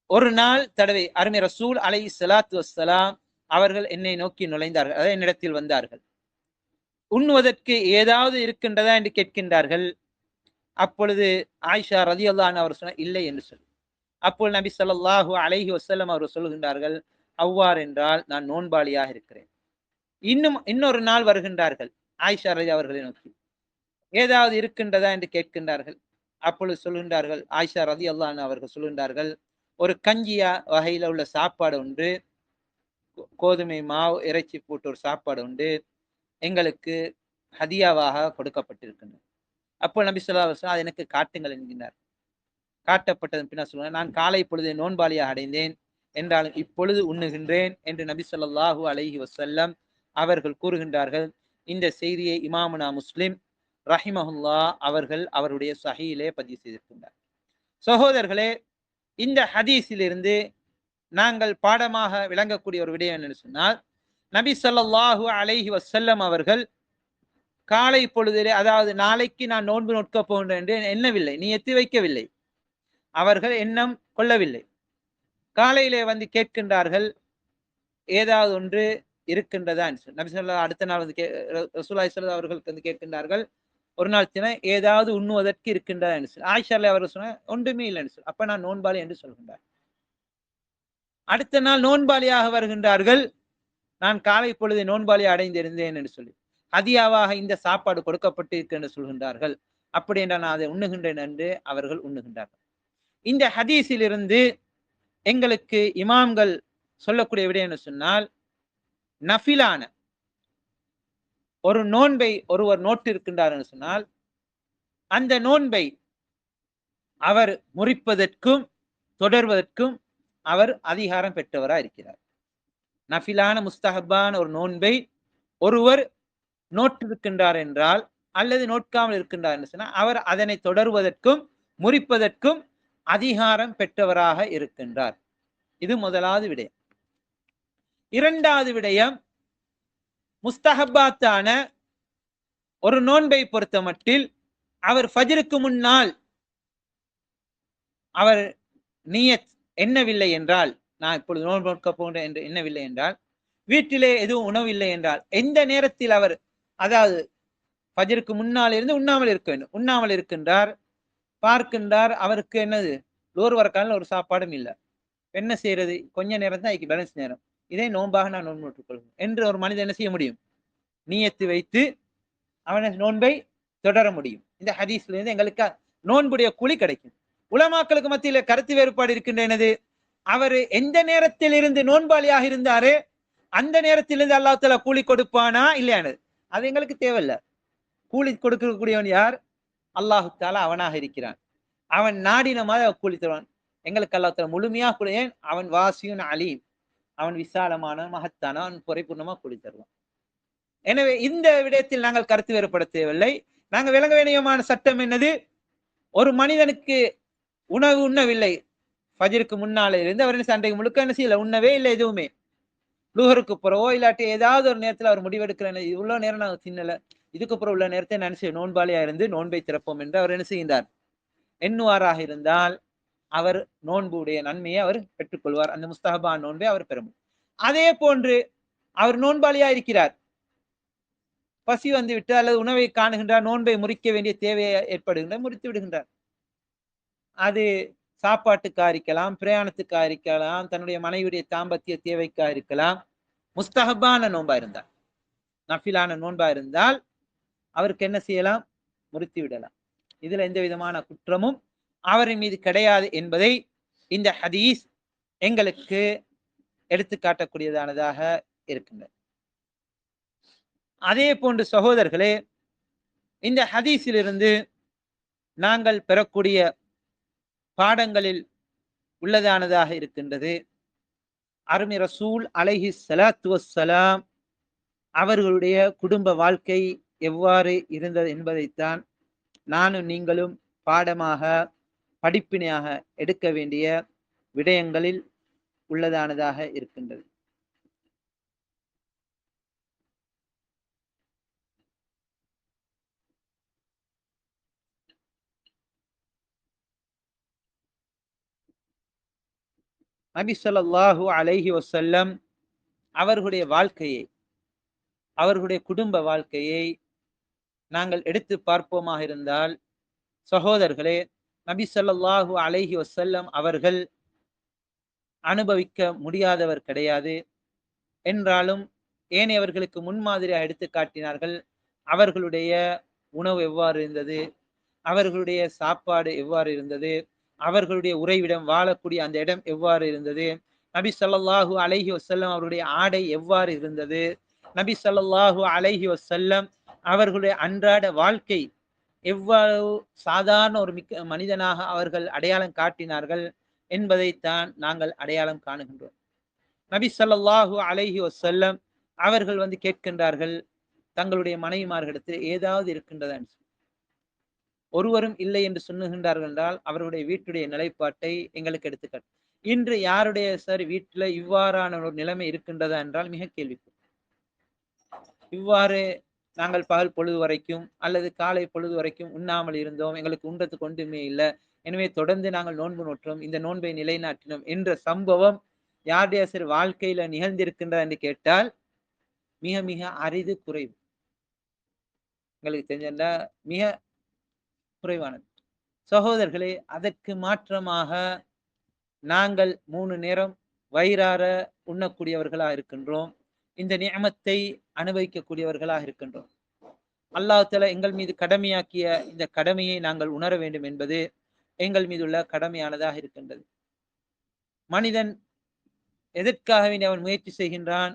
ஒரு நாள் தடவை அருமை ரசூல் அலைஹிஸ்ஸலாத்து வஸ்ஸலாம் அவர்கள் என்னை நோக்கி நுழைந்தார்கள், அதாவது என்னிடத்தில் வந்தார்கள். உண்ணுவதற்கு ஏதாவது இருக்கின்றதா என்று கேட்கின்றார்கள். அப்பொழுது ஆயிஷா ரலியல்லாஹு அன்ஹா அவர் சொன்ன இல்லை என்று சொல்லி, அப்பொழுது நபி ஸல்லல்லாஹு அலைஹி வஸல்லம் அவர் சொல்கின்றார்கள், அவ்வாறு என்றால் நான் நோன்பாளியாக இருக்கிறேன். இன்னொரு நாள் வருகின்றார்கள், ஆயிஷா ரலியல்லாஹு அவர்களை நோக்கி ஏதாவது இருக்கின்றதா என்று கேட்கின்றார்கள். அப்பொழுது சொல்கின்றார்கள், ஆயிஷா ரலியல்லாஹு அன்ஹா அவர்கள் சொல்கின்றார்கள், ஒரு கஞ்சியா வகையில உள்ள சாப்பாடு உண்டு, கோதுமை மாவு இறைச்சி போட்டு ஒரு சாப்பாடு உண்டு, எங்களுக்கு ஹதியாவாக கொடுக்கப்பட்டிருக்கின்றது. அப்போ நபி ஸல்லல்லாஹு அலைஹி வஸல்லம் அது எனக்கு காட்டுங்கள் என்கின்றார். காட்டப்பட்டதன் பின்னர் சொல்லுங்கள், நான் காலை பொழுது நோன்பாளியாக அடைந்தேன் என்றாலும் இப்பொழுது உண்ணுகின்றேன் என்று நபி ஸல்லல்லாஹு அலைஹி வஸல்லம் அவர்கள் கூறுகின்றார்கள். இந்த செய்தியை இமாமுனா முஸ்லிம் ரஹிமஹுல்லா அவர்கள் அவருடைய சஹீலே பதிவு செய்திருக்கின்றார். சகோதரர்களே, இந்த ஹதீஸிலிருந்து நாங்கள் பாடமாக விளங்கக்கூடிய ஒரு விடயம் என்னன்னு சொன்னால், நபி ஸல்லல்லாஹு அலைஹி வஸல்லம் அவர்கள் காலை பொழுதிலே, அதாவது நாளைக்கு நான் நோன்பு நோட்க போகின்றேன் என்று எண்ணவில்லை, நீ எத்தி வைக்கவில்லை, அவர்கள் எண்ணம் கொள்ளவில்லை. காலையிலே வந்து கேட்கின்றார்கள், ஏதாவது ஒன்று இருக்கின்றதா என்று. நபி ஸல்லல்லாஹு அடுத்த நாள் வந்து ரசூலுல்லாஹி ஸல்லல்லாஹு அவர்களுக்கு வந்து கேட்கின்றார்கள், ஒரு நாள் தின ஏதாவது உண்ணுவதற்கு இருக்கின்றதா என்று சொல்லி. ஆயிஷா அவர்கள் சொன்ன ஒன்றுமே இல்லை என்று சொல்லி, அப்ப நான் நோன்பாளி என்று சொல்கின்றார். அடுத்த நாள் நோன்பாளியாக வருகின்றார்கள், நான் காலை பொழுது நோன்பாளி அடைந்திருந்தேன் என்று சொல்லி, ஹதியாவாக இந்த சாப்பாடு கொடுக்கப்பட்டிருக்கு என்று சொல்கின்றார்கள். அப்படி என்றால் நான் அதை உண்ணுகின்றேன் என்று அவர்கள் உண்ணுகின்றார்கள். இந்த ஹதீஸில் இருந்து எங்களுக்கு இமாம்கள் சொல்லக்கூடிய விடயம் என்ன சொன்னால், நஃபிலான ஒரு நோன்பை ஒருவர் நோட்டிருக்கின்றார் என்று சொன்னால், அந்த நோன்பை அவர் முறிப்பதற்கும் தொடர்வதற்கும் அவர் அதிகாரம் பெற்றவராக இருக்கிறார். நஃபிலான முஸ்தஹப்பான ஒரு நோன்பை ஒருவர் நோட்டிருக்கின்றார் என்றால், அல்லது நோட்காமல் இருக்கின்றார் என்று சொன்னால், அவர் அதனை தொடர்வதற்கும் முறிப்பதற்கும் அதிகாரம் பெற்றவராக இருக்கின்றார். இது முதலாவது விடயம். இரண்டாவது விடயம், முஸ்தஹப்பாத்தான ஒரு நோன்பை பொறுத்த மட்டில் அவர் ஃபஜ்ருக்கு முன்னால் அவர் நியத் எண்ணவில்லை என்றால், நான் இப்பொழுது நோன்பு நோக்க போகிறேன் என்று எண்ணவில்லை என்றால், வீட்டிலே எதுவும் உணவில்லை என்றால், எந்த நேரத்தில் அவர், அதாவது ஃபஜ்ருக்கு முன்னால் இருந்து உண்ணாமல் இருக்க வேண்டும், உண்ணாமல் இருக்கின்றார், பார்க்கின்றார், அவருக்கு என்னது லோர் வரக்கால ஒரு சாப்பாடும் இல்லை, என்ன செய்யறது, கொஞ்ச நேரம் தான் பேலன்ஸ் நேரம், இதே நோன்பாக நான் நோன்பு நோட்டுக் கொள்வேன் என்று ஒரு மனிதன் என்ன செய்ய முடியும், நியத்து வைத்து அவனை நோன்பை தொடர முடியும். இந்த ஹதீஸ்ல இருந்து எங்களுக்கு நோன்புடைய கூலி கிடைக்கும். உலமாக்களுக்கு மத்தியில கருத்து வேறுபாடு இருக்கின்றது. அவர் எந்த நேரத்தில் இருந்து நோன்பாளியாக இருந்தாரு அந்த நேரத்திலிருந்து அல்லாஹ் தஆலா கூலி கொடுப்பானா இல்லையானது அது எங்களுக்கு தேவையில்லை. கூலி கொடுக்கக்கூடியவன் யார்? அல்லாஹு தஆலா அவனாக இருக்கிறான். அவன் நாடின மாதிரி கூலி தருவான். எங்களுக்கு அல்லாஹ் தஆலா முழுமையாக கூலி, அவன் வாசியுன் அலீம், அவன் விசாலமான மகத்தான, அவன் பரிபூர்ணமா கூலி தருவான். எனவே இந்த விடயத்தில் நாங்கள் கருத்து வேறுபட தேவையில்லை. நாங்கள் விளங்க வேண்டியமான சட்டம் என்னது, ஒரு மனிதனுக்கு உணவு உண்ணவில்லை, ஃபஜ்ருக்கு முன்னாலே இருந்து அவர் சண்டைக்கு முழுக்க என்ன செய்யல, உண்ணவே இல்லை எதுவுமே, லுஹருக்கு பிறவோ இல்லாட்டி ஏதாவது ஒரு நேரத்தில் அவர் முடிவெடுக்கிறேன், இவ்வளோ நேரம் நாங்கள் தின்னல, இதுக்கு அப்புறம் உள்ள நேரத்தை நினைச்சு நோன்பாளியா இருந்து நோன்பை திறப்போம் என்று அவர் என்ன செய்கின்றார், எண்ணுவாராக இருந்தால் அவர் நோன்புடைய நன்மையை அவர் பெற்றுக்கொள்வார். அந்த முஸ்தஹபா நோன்பை அவர் பெறும். அதே போன்று அவர் நோன்பாளியா இருக்கிறார், பசி வந்து விட்டு அல்லது உணவை காணுகின்றார், நோன்பை முறிக்க வேண்டிய தேவையை ஏற்படுகின்ற முறித்து விடுகின்றார். அது சாப்பாட்டுக்கா இருக்கலாம், பிரயாணத்துக்கா இருக்கலாம், தன்னுடைய மனைவியுடைய தாம்பத்திய தேவைக்கா இருக்கலாம். முஸ்தஹபான நோன்பா இருந்தால், நஃபிலான நோன்பா இருந்தால் அவருக்கு என்ன செய்யலாம், முறித்து விடலாம். இதுல எந்த விதமான குற்றமும் அவரின் மீது கிடையாது என்பதை இந்த ஹதீஸ் எங்களுக்கு எடுத்து காட்டக்கூடியதானதாக இருக்கின்றது. அதே போன்று சகோதரர்களே, இந்த ஹதீஸிலிருந்து நாங்கள் பெறக்கூடிய பாடங்களில் உள்ளதானதாக இருக்கின்றது, அருமை ரசூல் அலைஹி ஸலாத்து வஸ்ஸலாம் அவர்களுடைய குடும்ப வாழ்க்கை எவ்வாறு இருந்தது என்பதைத்தான் நானும் நீங்களும் பாடமாக படிப்பினையாக எடுக்க வேண்டிய விடயங்களில் உள்ளதானதாக இருக்கின்றது. நபி ஸல்லல்லாஹு அலைஹி வஸல்லம் அவர்களுடைய வாழ்க்கையை, அவர்களுடைய குடும்ப வாழ்க்கையை நாங்கள் எடுத்து பார்ப்போமாக இருந்தால் சகோதரர்களே, நபி ஸல்லல்லாஹு அலைஹி வஸல்லம் அவர்கள் அனுபவிக்க முடியாதவர் கிடையாது என்றாலும் ஏனையவர்களுக்கு முன்மாதிரியாக எடுத்து காட்டினார்கள். அவர்களுடைய உணவு எவ்வாறு இருந்தது, அவர்களுடைய சாப்பாடு எவ்வாறு இருந்தது, அவர்களுடைய உறைவிடம், வாழக்கூடிய அந்த இடம் எவ்வாறு இருந்தது, நபி ஸல்லல்லாஹு அலைஹி வஸல்லம் அவருடைய ஆடை எவ்வாறு இருந்தது, நபி ஸல்லல்லாஹு அலைஹி வஸல்லம் அவர்களுடைய அன்றாட வாழ்க்கை எவ்வளவு சாதாரண ஒரு மனிதனாக அவர்கள் அடையாளம் காட்டினார்கள் என்பதைத்தான் நாங்கள் அடையாளம் காணுகின்றோம். நபி ஸல்லல்லாஹு அலைஹி வஸல்லம் அவர்கள் வந்து கேட்கின்றார்கள் தங்களுடைய மனைவிமார்களிடத்தில் ஏதாவது இருக்கின்றதா, ஒருவரும் இல்லை என்று சொல்லுகின்றார்கள் என்றால் அவருடைய வீட்டுடைய நிலைப்பாட்டை எங்களுக்கு எடுத்துக்காட்டு. இன்று யாருடைய சரி வீட்டில் இவ்வாறான ஒரு நிலைமை இருக்கின்றதா என்றால் மிக கேள்விக்குள். இவ்வாறு நாங்கள் பகல் பொழுது வரைக்கும் அல்லது காலை பொழுது வரைக்கும் உண்ணாமல் இருந்தோம், எங்களுக்கு உண்றதுக்கு ஒன்றுமே இல்லை, எனவே தொடர்ந்து நாங்கள் நோன்பு நோற்றோம், இந்த நோன்பை நிலைநாட்டினோம் என்ற சம்பவம் யாருடைய சரி வாழ்க்கையில நிகழ்ந்திருக்கின்றதா என்று கேட்டால் மிக மிக அரிது, குறைவு. எங்களுக்கு தெரிஞ்சா மிக குறைவானது. சகோதரர்களே, அதற்கு மாற்றமாக நாங்கள் 3 நேரம் வயிறார உண்ணக்கூடியவர்களாக இருக்கின்றோம், இந்த நியமத்தை அனுபவிக்கக்கூடியவர்களாக இருக்கின்றோம். அல்லாஹ் தஆலா எங்கள் மீது கடமையாக்கிய இந்த கடமையை நாங்கள் உணர வேண்டும் என்பது எங்கள் மீது உள்ள கடமையானதாக இருக்கின்றது. மனிதன் எதற்காக அவன் முயற்சி செய்கின்றான்,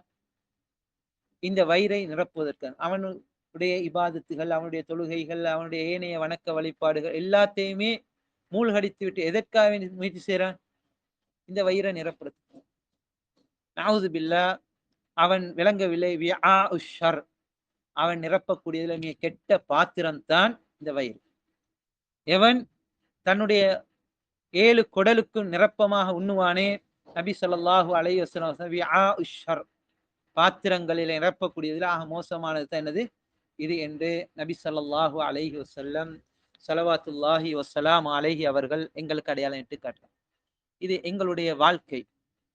இந்த வயிறை நிரப்புவதற்கு. அவனுடைய இபாதத்துகள், அவனுடைய தொழுகைகள், அவனுடைய ஏனைய வணக்க வழிபாடுகள் எல்லாத்தையுமே மூழ்கடித்து விட்டு எதற்காக முயற்சி செய்கிறான், இந்த வயிறை நிரப்புறதுக்கு. நஅூது பில்லாஹ், அவன் விளங்கவில்லை, அவன் நிரப்பக்கூடியதுல மிக கெட்ட பாத்திரம் தான் இந்த வயிறு. எவன் தன்னுடைய 7 குடலுக்கும் நிரப்பமாக உண்ணுவானே, நபி ஸல்லல்லாஹு அலைஹி வஸல்லம் பாத்திரங்களில் நிரப்பக்கூடியதில் ஆக மோசமானது தான் என்னது இது என்று நபி ஸல்லல்லாஹு அலைஹி வஸல்லம் ஸலவாத்துல்லாஹி வஸ்ஸலாம் அலைஹி அவர்கள் எங்களுக்கு அடையாளம் இட்டு காட்டுறார். இது எங்களுடைய வாழ்க்கை,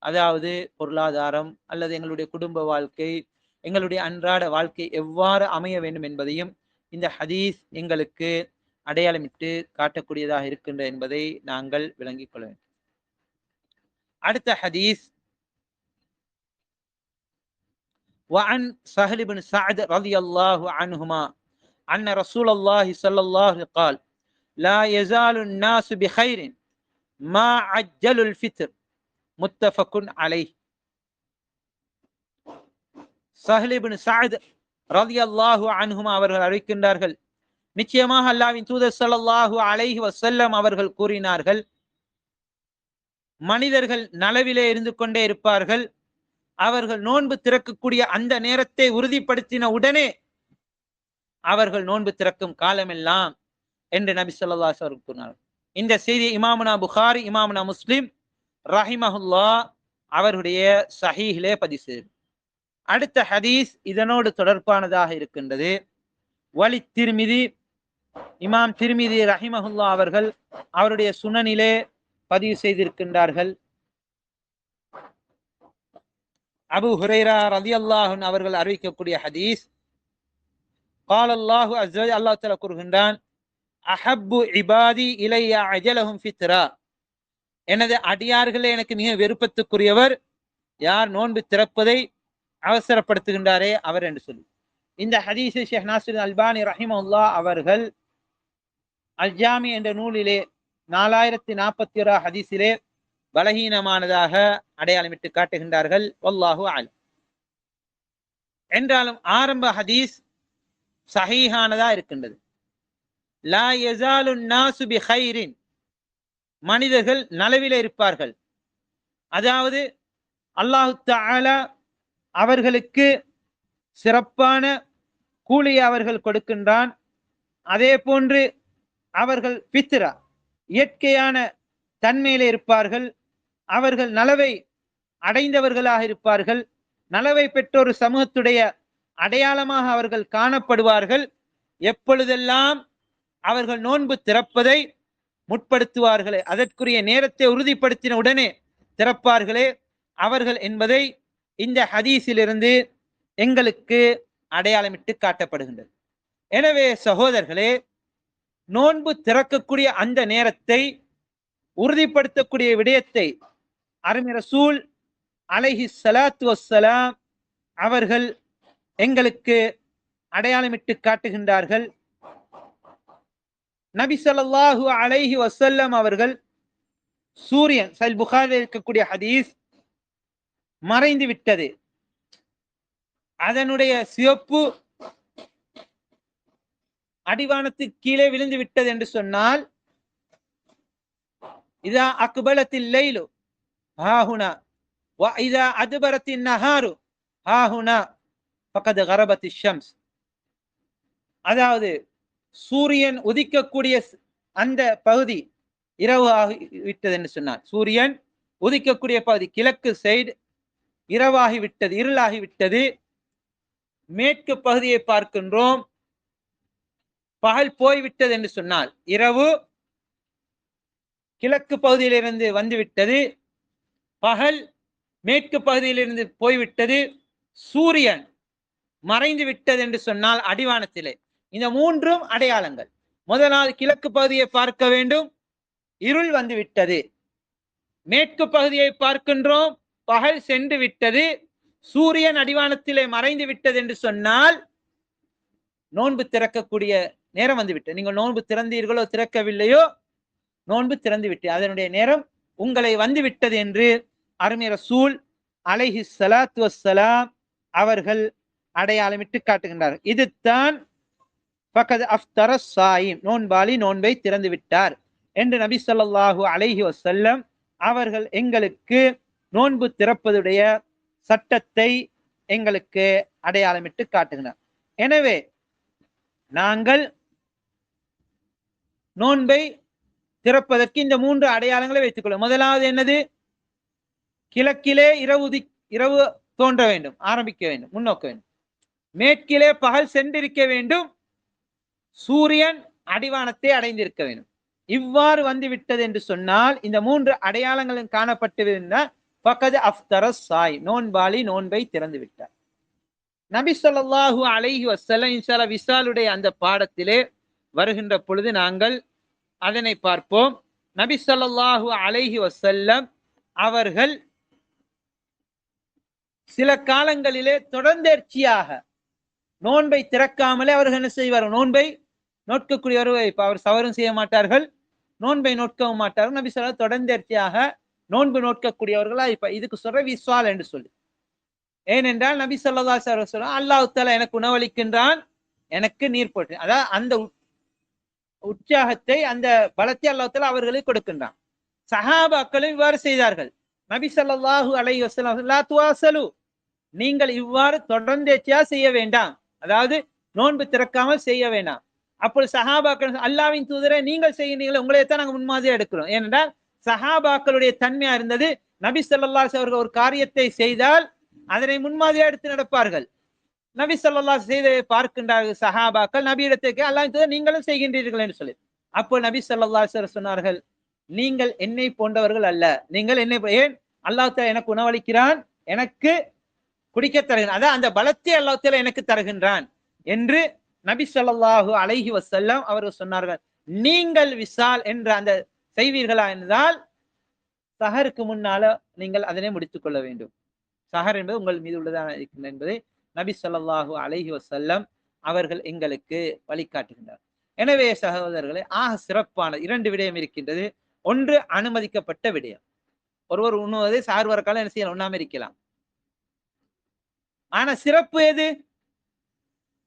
அதாவது பொருளாதாரம் அல்லது எங்களுடைய குடும்ப வாழ்க்கை, எங்களுடைய அன்றாட வாழ்க்கை எவ்வாறு அமைய வேண்டும் என்பதையும் இந்த ஹதீஸ் எங்களுக்கு அடையாளமிட்டு காட்டக்கூடியதாக இருக்கின்ற என்பதை நாங்கள் விளங்கிக் கொள்ள வேண்டும். அடுத்த ஹதீஸ், وعن سهل بن سعد رضي الله عنهما أن رسول الله صلى الله عليه وسلم قال لا يزال الناس بخير ما عجل الفطر متفق عليه. சஹ்ல் இப்னு சஅத் ரலியல்லாஹு அன்ஹுமா அவர்கள் அறிவிக்கின்றார்கள், நிச்சயமாக அல்லாஹ்வின் தூதர் ஸல்லல்லாஹு அலைஹி வஸல்லம் அவர்கள் கூறினார்கள், மனிதர்கள் நலவிலே இருந்து கொண்டே இருப்பார்கள், அவர்கள் நோன்பு திறக்கக்கூடிய அந்த நேரத்தை உறுதிப்படுத்தின உடனே அவர்கள் நோன்பு திறக்கும் காலமெல்லாம் என்று நபி ஸல்லல்லாஹு அலைஹி வஸல்லம் கூறினார்கள். இந்த செய்தி இமாமுனா புகாரி, இமாமுனா முஸ்லிம் ரஹிமஹுல்லா அவருடைய சஹீஹிலே பதிவு செய்து. அடுத்த ஹதீஸ் இதனோடு தொடர்பானதாக இருக்கின்றது. வலி திர்மிதி, இமாம் திர்மிதி ரஹிமஹுல்லா அவர்கள் அவருடைய சுனனிலே பதிவு செய்திருக்கின்றார்கள். அபு ஹுரைரா ரலியல்லாஹு அன்ஹு அவர்கள் அறிவிக்கக்கூடிய ஹதீஸ், قال الله عز وجل, அல்லாஹ் தஆலா கூறுகின்றான், அஹப்பு இபாதி இலைய அஜலஹும் ஃபித்ரா, எனது அடியார்களே எனக்கு மிக விருப்பத்துக்குரியவர் யார் நோன்பு திறப்பதை அவசரப்படுத்துகின்றாரே அவர் என்று சொல்லி. இந்த ஹதீஸை ஷேக் நாசிர் அல்பானி ரஹிமஹுல்லா அவர்கள் அல் ஜாமி என்ற நூலிலே 4041 ஹதீஸிலே பலகீனமானதாக அடையாளமிட்டு காட்டுகின்றார்கள். வல்லாஹு அலம். என்றாலும் ஆரம்ப ஹதீஸ் சஹீஹானதா இருக்கின்றது. லா யஸாலு நாசு பிகைரின், மனிதர்கள் நலவிலே இருப்பார்கள், அதாவது அல்லாஹு தஆலா அவர்களுக்கு சிறப்பான கூலியை அவர்கள் கொடுக்கின்றான். அதே போன்று அவர்கள் பித்ரா இயற்கையான தன்மையிலே இருப்பார்கள், அவர்கள் நலவை அடைந்தவர்களாக இருப்பார்கள், நலவை பெற்ற ஒரு சமூகத்துடைய அடையாளமாக அவர்கள் காணப்படுவார்கள். எப்பொழுதெல்லாம் அவர்கள் நோன்பு திறப்பதை முற்படுத்துவார்களே, அதற்குரிய நேரத்தை உறுதிப்படுத்தின உடனே திறப்பார்களே அவர்கள் என்பதை இந்த ஹதீஸிலிருந்து எங்களுக்கு அடையாளமிட்டு காட்டப்படுகின்றது. எனவே சகோதரர்களே, நோன்பு திறக்கக்கூடிய அந்த நேரத்தை உறுதிப்படுத்தக்கூடிய விடயத்தை அருமை ரசூல் அலைஹி ஸலாத்து வஸ்ஸலாம் அவர்கள் எங்களுக்கு அடையாளமிட்டு காட்டுகின்றார்கள். நபி ஸல்லல்லாஹு அலைஹி வஸல்லம் அவர்கள் சூரியன், சஹீஹ் புகாரியில் இருக்கக்கூடிய ஹதீஸ், மறைந்து விட்டது, அதனுடைய சிவப்பு அடிவானத்துக்கு கீழே விழுந்து விட்டது என்று சொன்னால், இதா அக்பலத்தில் லைலு ஹாஹுனா வ இதா அத்பரத்தின் நஹாரு ஹாஹுனா ஃபகத் கரபத்தி ஷம்ஸ், அதாவது சூரியன் உதிக்கக்கூடிய அந்த பகுதி இரவு ஆகிவிட்டது என்று சொன்னார். சூரியன் உதிக்கக்கூடிய பகுதி கிழக்கு சைடு இரவாகி விட்டது, இருளாகி விட்டது. மேற்கு பகுதியை பார்க்கின்றோம், பகல் போய்விட்டது என்று சொன்னால் இரவு கிழக்கு பகுதியிலிருந்து வந்துவிட்டது, பகல் மேற்கு பகுதியிலிருந்து போய்விட்டது, சூரியன் மறைந்து விட்டது என்று சொன்னால் அடிவானத்திலே. இந்த மூன்றும் அடையாளங்கள். முதலாவது கிழக்கு பகுதியை பார்க்க வேண்டும், இருள் வந்து விட்டது. மேற்கு பகுதியை பார்க்கின்றோம், பகல் சென்று விட்டது, சூரியன் அடிவானத்திலே மறைந்து விட்டது என்று சொன்னால் நோன்பு திறக்கக்கூடிய நேரம் வந்துவிட்டது. நீங்கள் நோன்பு திறந்தீர்களோ திறக்கவில்லையோ, நோன்பு திறந்து விட்டு அதனுடைய நேரம் உங்களை வந்துவிட்டது என்று அருமை ரசூல் அலைஹி ஸலாத்து வஸ்ஸலாம் அவர்கள் அடையாளமிட்டு காட்டுகின்றார். இதுதான் ஃபகத் அஃப்தர ஸாயிம், நோன்பாளி நோன்பை திறந்து விட்டார் என்று நபி ஸல்லல்லாஹு அலைஹி வஸல்லம் அவர்கள் எங்களுக்கு நோன்பு திறப்பதுடைய சட்டத்தை எங்களுக்கு அடையாளமிட்டு காட்டுகிறார். எனவே நாங்கள் நோன்பை திறப்பதற்கு இந்த 3 அடையாளங்களை வைத்துக் கொள்ளும். முதலாவது என்னது? கிழக்கிலே இரவு தோன்ற வேண்டும், ஆரம்பிக்க வேண்டும், முன்னோக்க வேண்டும். மேற்கிலே பகல் சென்றிருக்க வேண்டும், சூரியன் அடிவானத்தை அடைந்திருக்க வேண்டும். இவ்வாறு வந்து விட்டது என்று சொன்னால் இந்த 3 அடையாளங்களும் காணப்பட்டிருந்தால் ஃபகத் அஃப்தர சாய், நோன்பாளி நோன்பை திறந்து விட்டார். நபி ஸல்லல்லாஹு அலைஹி வஸல்லம் இன்ஷால்லா விசாலுடைய அந்த பாடத்திலே வருகின்ற பொழுது நாங்கள் அதனை பார்ப்போம். நபி ஸல்லல்லாஹு அலைஹி வஸல்லம் அவர்கள் சில காலங்களிலே தொடர்ந்தேர்ச்சியாக நோன்பை திறக்காமலே அவர்கள் என்ன செய்வார்? நோன்பை நோட்கக்கூடியவர்கள். இப்ப அவர் சவரும் செய்ய மாட்டார்கள், நோன்பை நோட்கவும் மாட்டார்கள். நபி ஸல்லல்லாஹு தொடர்ந்தேர்ச்சியாக நோன்பு நோட்கக்கூடியவர்களா இப்ப இதுக்கு சொல்ற விஸ்வால் என்று சொல்லி. ஏனென்றால் நபி ஸல்லல்லாஹு அலைஹி வஸல்லம் அல்லாஹ் தஆலா எனக்கு உணவளிக்கின்றான், எனக்கு நீர் போட்டு, அதாவது அந்த உற்சாகத்தை அந்த பலத்தை அல்லாஹ் தஆலா அவர்களுக்கு கொடுக்கின்றான். சஹாபாக்களும் இவ்வாறு செய்தார்கள். நபி ஸல்லல்லாஹு அலைஹி வஸல்லம் லா துவாசலு, நீங்கள் இவ்வாறு தொடர்ந்தேர்ச்சியா செய்ய வேண்டாம், அதாவது நோன்பு திறக்காமல் செய்ய வேண்டாம். அப்பொழுது சஹாபாக்கள் அல்லாஹ்வின் தூதரை நீங்கள் செய்கிறீர்கள், உங்களைத்தான் நாங்கள் முன்மாதிரியா எடுக்கிறோம். ஏனென்றால் சஹாபாக்களுடைய தன்மையா இருந்தது, நபி ஸல்லல்லாஹு அலைஹி அவர்கள் ஒரு காரியத்தை செய்தால் அதனை முன்மாதிரியா எடுத்து நடப்பார்கள். நபி ஸல்லல்லாஹு அலைஹி செய்ததை பார்க்கின்றார்கள் சஹாபாக்கள், நபியிடத்துக்கு அல்லாஹ்வின் தூதர் நீங்களும் செய்கின்றீர்கள் என்று சொல்லி. அப்போ நபி ஸல்லல்லாஹு அலைஹி சொன்னார்கள், நீங்கள் என்னை போன்றவர்கள் அல்ல, நீங்கள் என்னை ஏன் அல்லாஹ் தஆலா எனக்கு உணவளிக்கிறான், எனக்கு குடிக்க தருகிறான், அதான் அந்த பலத்தை அல்லாஹ் தஆலா எனக்கு தருகின்றான் என்று நபி ஸல்லல்லாஹு அலைஹி வஸல்லம் அவர்கள் சொன்னார்கள். நீங்கள் விசால் என்ற அந்த செய்வீர்களா என்றால் சஹருக்கு முன்னால நீங்கள் அதனை முடித்துக் கொள்ள வேண்டும். சஹர் என்பது உங்கள் மீது உள்ளதாக இருக்கின்றது என்பதை நபி ஸல்லல்லாஹு அலைஹி வஸல்லம் அவர்கள் எங்களுக்கு வழிகாட்டுகின்றார். எனவே சகோதரர்களே, சிறப்பான 2 விடயம் இருக்கின்றது. ஒன்று அனுமதிக்கப்பட்ட விடயம், ஒருவர் உண்ணுவதை சார் வரக்காலம் என்ன செய்யலாம், உண்ணாம இருக்கலாம். ஆனா சிறப்பு எது?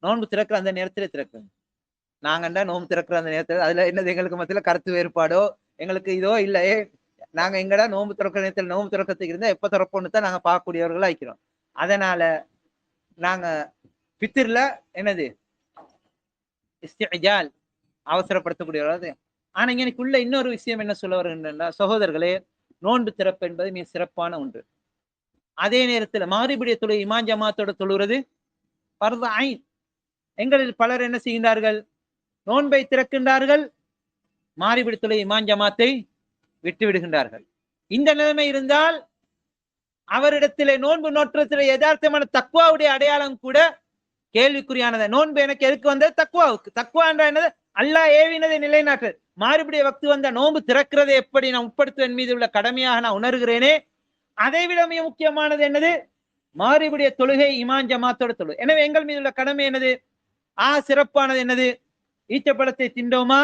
நோன்பு திறக்கிற அந்த நேரத்திலே திறக்கணும். நாங்கண்டா நோன்பு திறக்கிற அந்த நேரத்தில் அதுல என்னது எங்களுக்கு மத்தியில கருத்து வேறுபாடோ எங்களுக்கு இதோ இல்லையே, நாங்க எங்கடா நோன்பு திறக்கிற நேரத்தில் நோன்பு திறக்கிறதுக்கு இருந்தா எப்ப திறப்போன்னு தான் நாங்க பார்க்கக்கூடியவர்களா இருக்கிறோம். அதனால நாங்க பித்திர்ல என்னது இஸ்திஜால் அவசரப்படுத்தக்கூடியவர்கள். ஆனா எனக்குள்ள இன்னொரு விஷயம் என்ன சொல்ல வருகின்றா சகோதரர்களே, நோன்பு திறப்பு என்பது மிக சிறப்பான ஒன்று. அதே நேரத்தில் மாரிபுடைய தொழுகை இமாம் ஜமாத்தோட தொழுகிறது ஃபர்து ஐன். எங்களில் பலர் என்ன செய்கின்றார்கள், நோன்பை திறக்கின்றார்கள், மாரிபுடைய தொழுகை இமாம் ஜமாத்தை விட்டு விடுகின்றார்கள். இந்த நிலைமை இருந்தால் அவரிடத்திலே நோன்பு நோற்றத்திலே யதார்த்தமான தக்வாவுடைய அடையாளம் கூட கேள்விக்குறியானது. நோன்பு எனக்கு எதுக்கு வந்தது? தக்வாவுக்கு. தக்வா என்ற என்னது? அல்லாஹ் ஏவினதை நிலைநாட்டு. மாறுபடிய வக்து வந்த நோன்பு திறக்கிறதை எப்படி நான் உட்படுத்துவதன் மீது உள்ள கடமையாக நான் உணர்கிறேனே, அதை விட மிக முக்கியமானது என்னது? மாரிபுடைய தொழுகை இமாம் ஜமாத்தோட தொழுகை. எனவே எங்கள் மீது உள்ள கடமை என்னது? சிறப்பானது என்னது? ஈச்சப்பழத்தை திண்டோமா,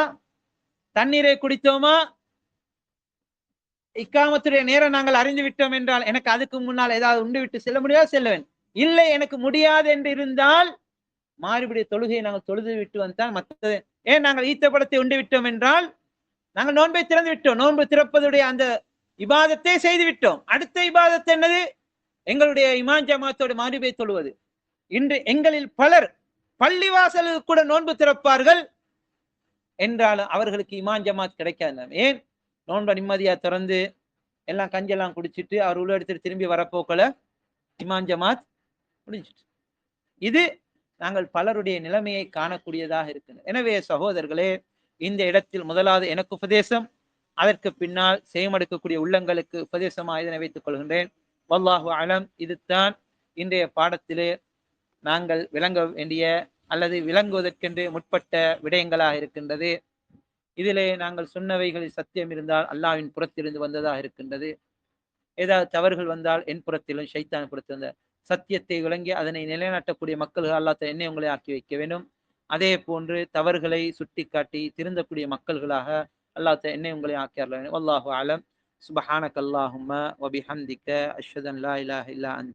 தண்ணீரை குடித்தோமா, இக்காமத்துடைய நேரம் நாங்கள் அறிந்து விட்டோம் என்றால் எனக்கு அதுக்கு முன்னால் ஏதாவது உண்டு விட்டு செல்ல முடியாது, செல்லுவேன். இல்லை எனக்கு முடியாது என்று இருந்தால் மாறுபடிய தொழுகையை நாங்கள் தொழுது விட்டு வந்தால் மற்றது. ஏன் நாங்கள் ஈத்தப்பழத்தை உண்டு விட்டோம் என்றால் நாங்கள் நோன்பை திறந்து விட்டோம், நோன்பு திறப்பதுடைய அந்த இபாதத்தை செய்து விட்டோம். அடுத்த இபாதத் என்னது? எங்களுடைய இமாம் ஜமாத்தோட மாரிபை தொழுவது. இன்று எங்களில் பலர் பள்ளிவாசலுக்கு கூட நோன்பு திறப்பார்கள் என்றாலும் அவர்களுக்கு இமாம் ஜமாத் கிடைக்காது. ஏன்? நோன்பை நிம்மதியா திறந்து எல்லாம் கஞ்செல்லாம் குடிச்சிட்டு அவர் உள்ள எடுத்துட்டு திரும்பி வரப்போக்கல இமாம் ஜமாத் முடிஞ்சிட்டு. இது நாங்கள் பலருடைய நிலைமையை காணக்கூடியதாக இருக்கிறது. எனவே சகோதரர்களே, இந்த இடத்தில் முதலாவது எனக்கு உபதேசம், அதற்கு பின்னால் செய்யமடுக்கக்கூடிய உள்ளங்களுக்கு உபதேசமாக இதனை வைத்துக் கொள்கின்றேன். வல்லாஹு அலம். இதுதான் இன்றைய பாடத்திலே நாங்கள் விளங்க வேண்டிய அல்லது விளங்குவதற்கென்று முற்பட்ட விடயங்களாக இருக்கின்றது. இதிலே நாங்கள் சொன்னவைகளில் சத்தியம் இருந்தால் அல்லாஹ்வின் புறத்திலிருந்து வந்ததாக இருக்கின்றது. ஏதாவது தவறுகள் வந்தால் என் புறத்திலும் ஷைத்தான் புறத்திலிருந்த சத்தியத்தை விளங்கி அதனை நிலைநாட்டக்கூடிய மக்கள்கள் அல்லாஹ் என்னை உங்களை ஆக்கி வைக்க வேண்டும். அதே போன்று தவறுகளை சுட்டி காட்டி திருந்தக்கூடிய மக்கள்களாக அல்லாஹ் என்னை உங்களை ஆக்கியார். வல்லாஹு அலம். சுப்ஹானக அல்லாஹும்ம வ பிஹம்திக அஷ்ஹது அன் லா இலாஹ இல்லா அன்த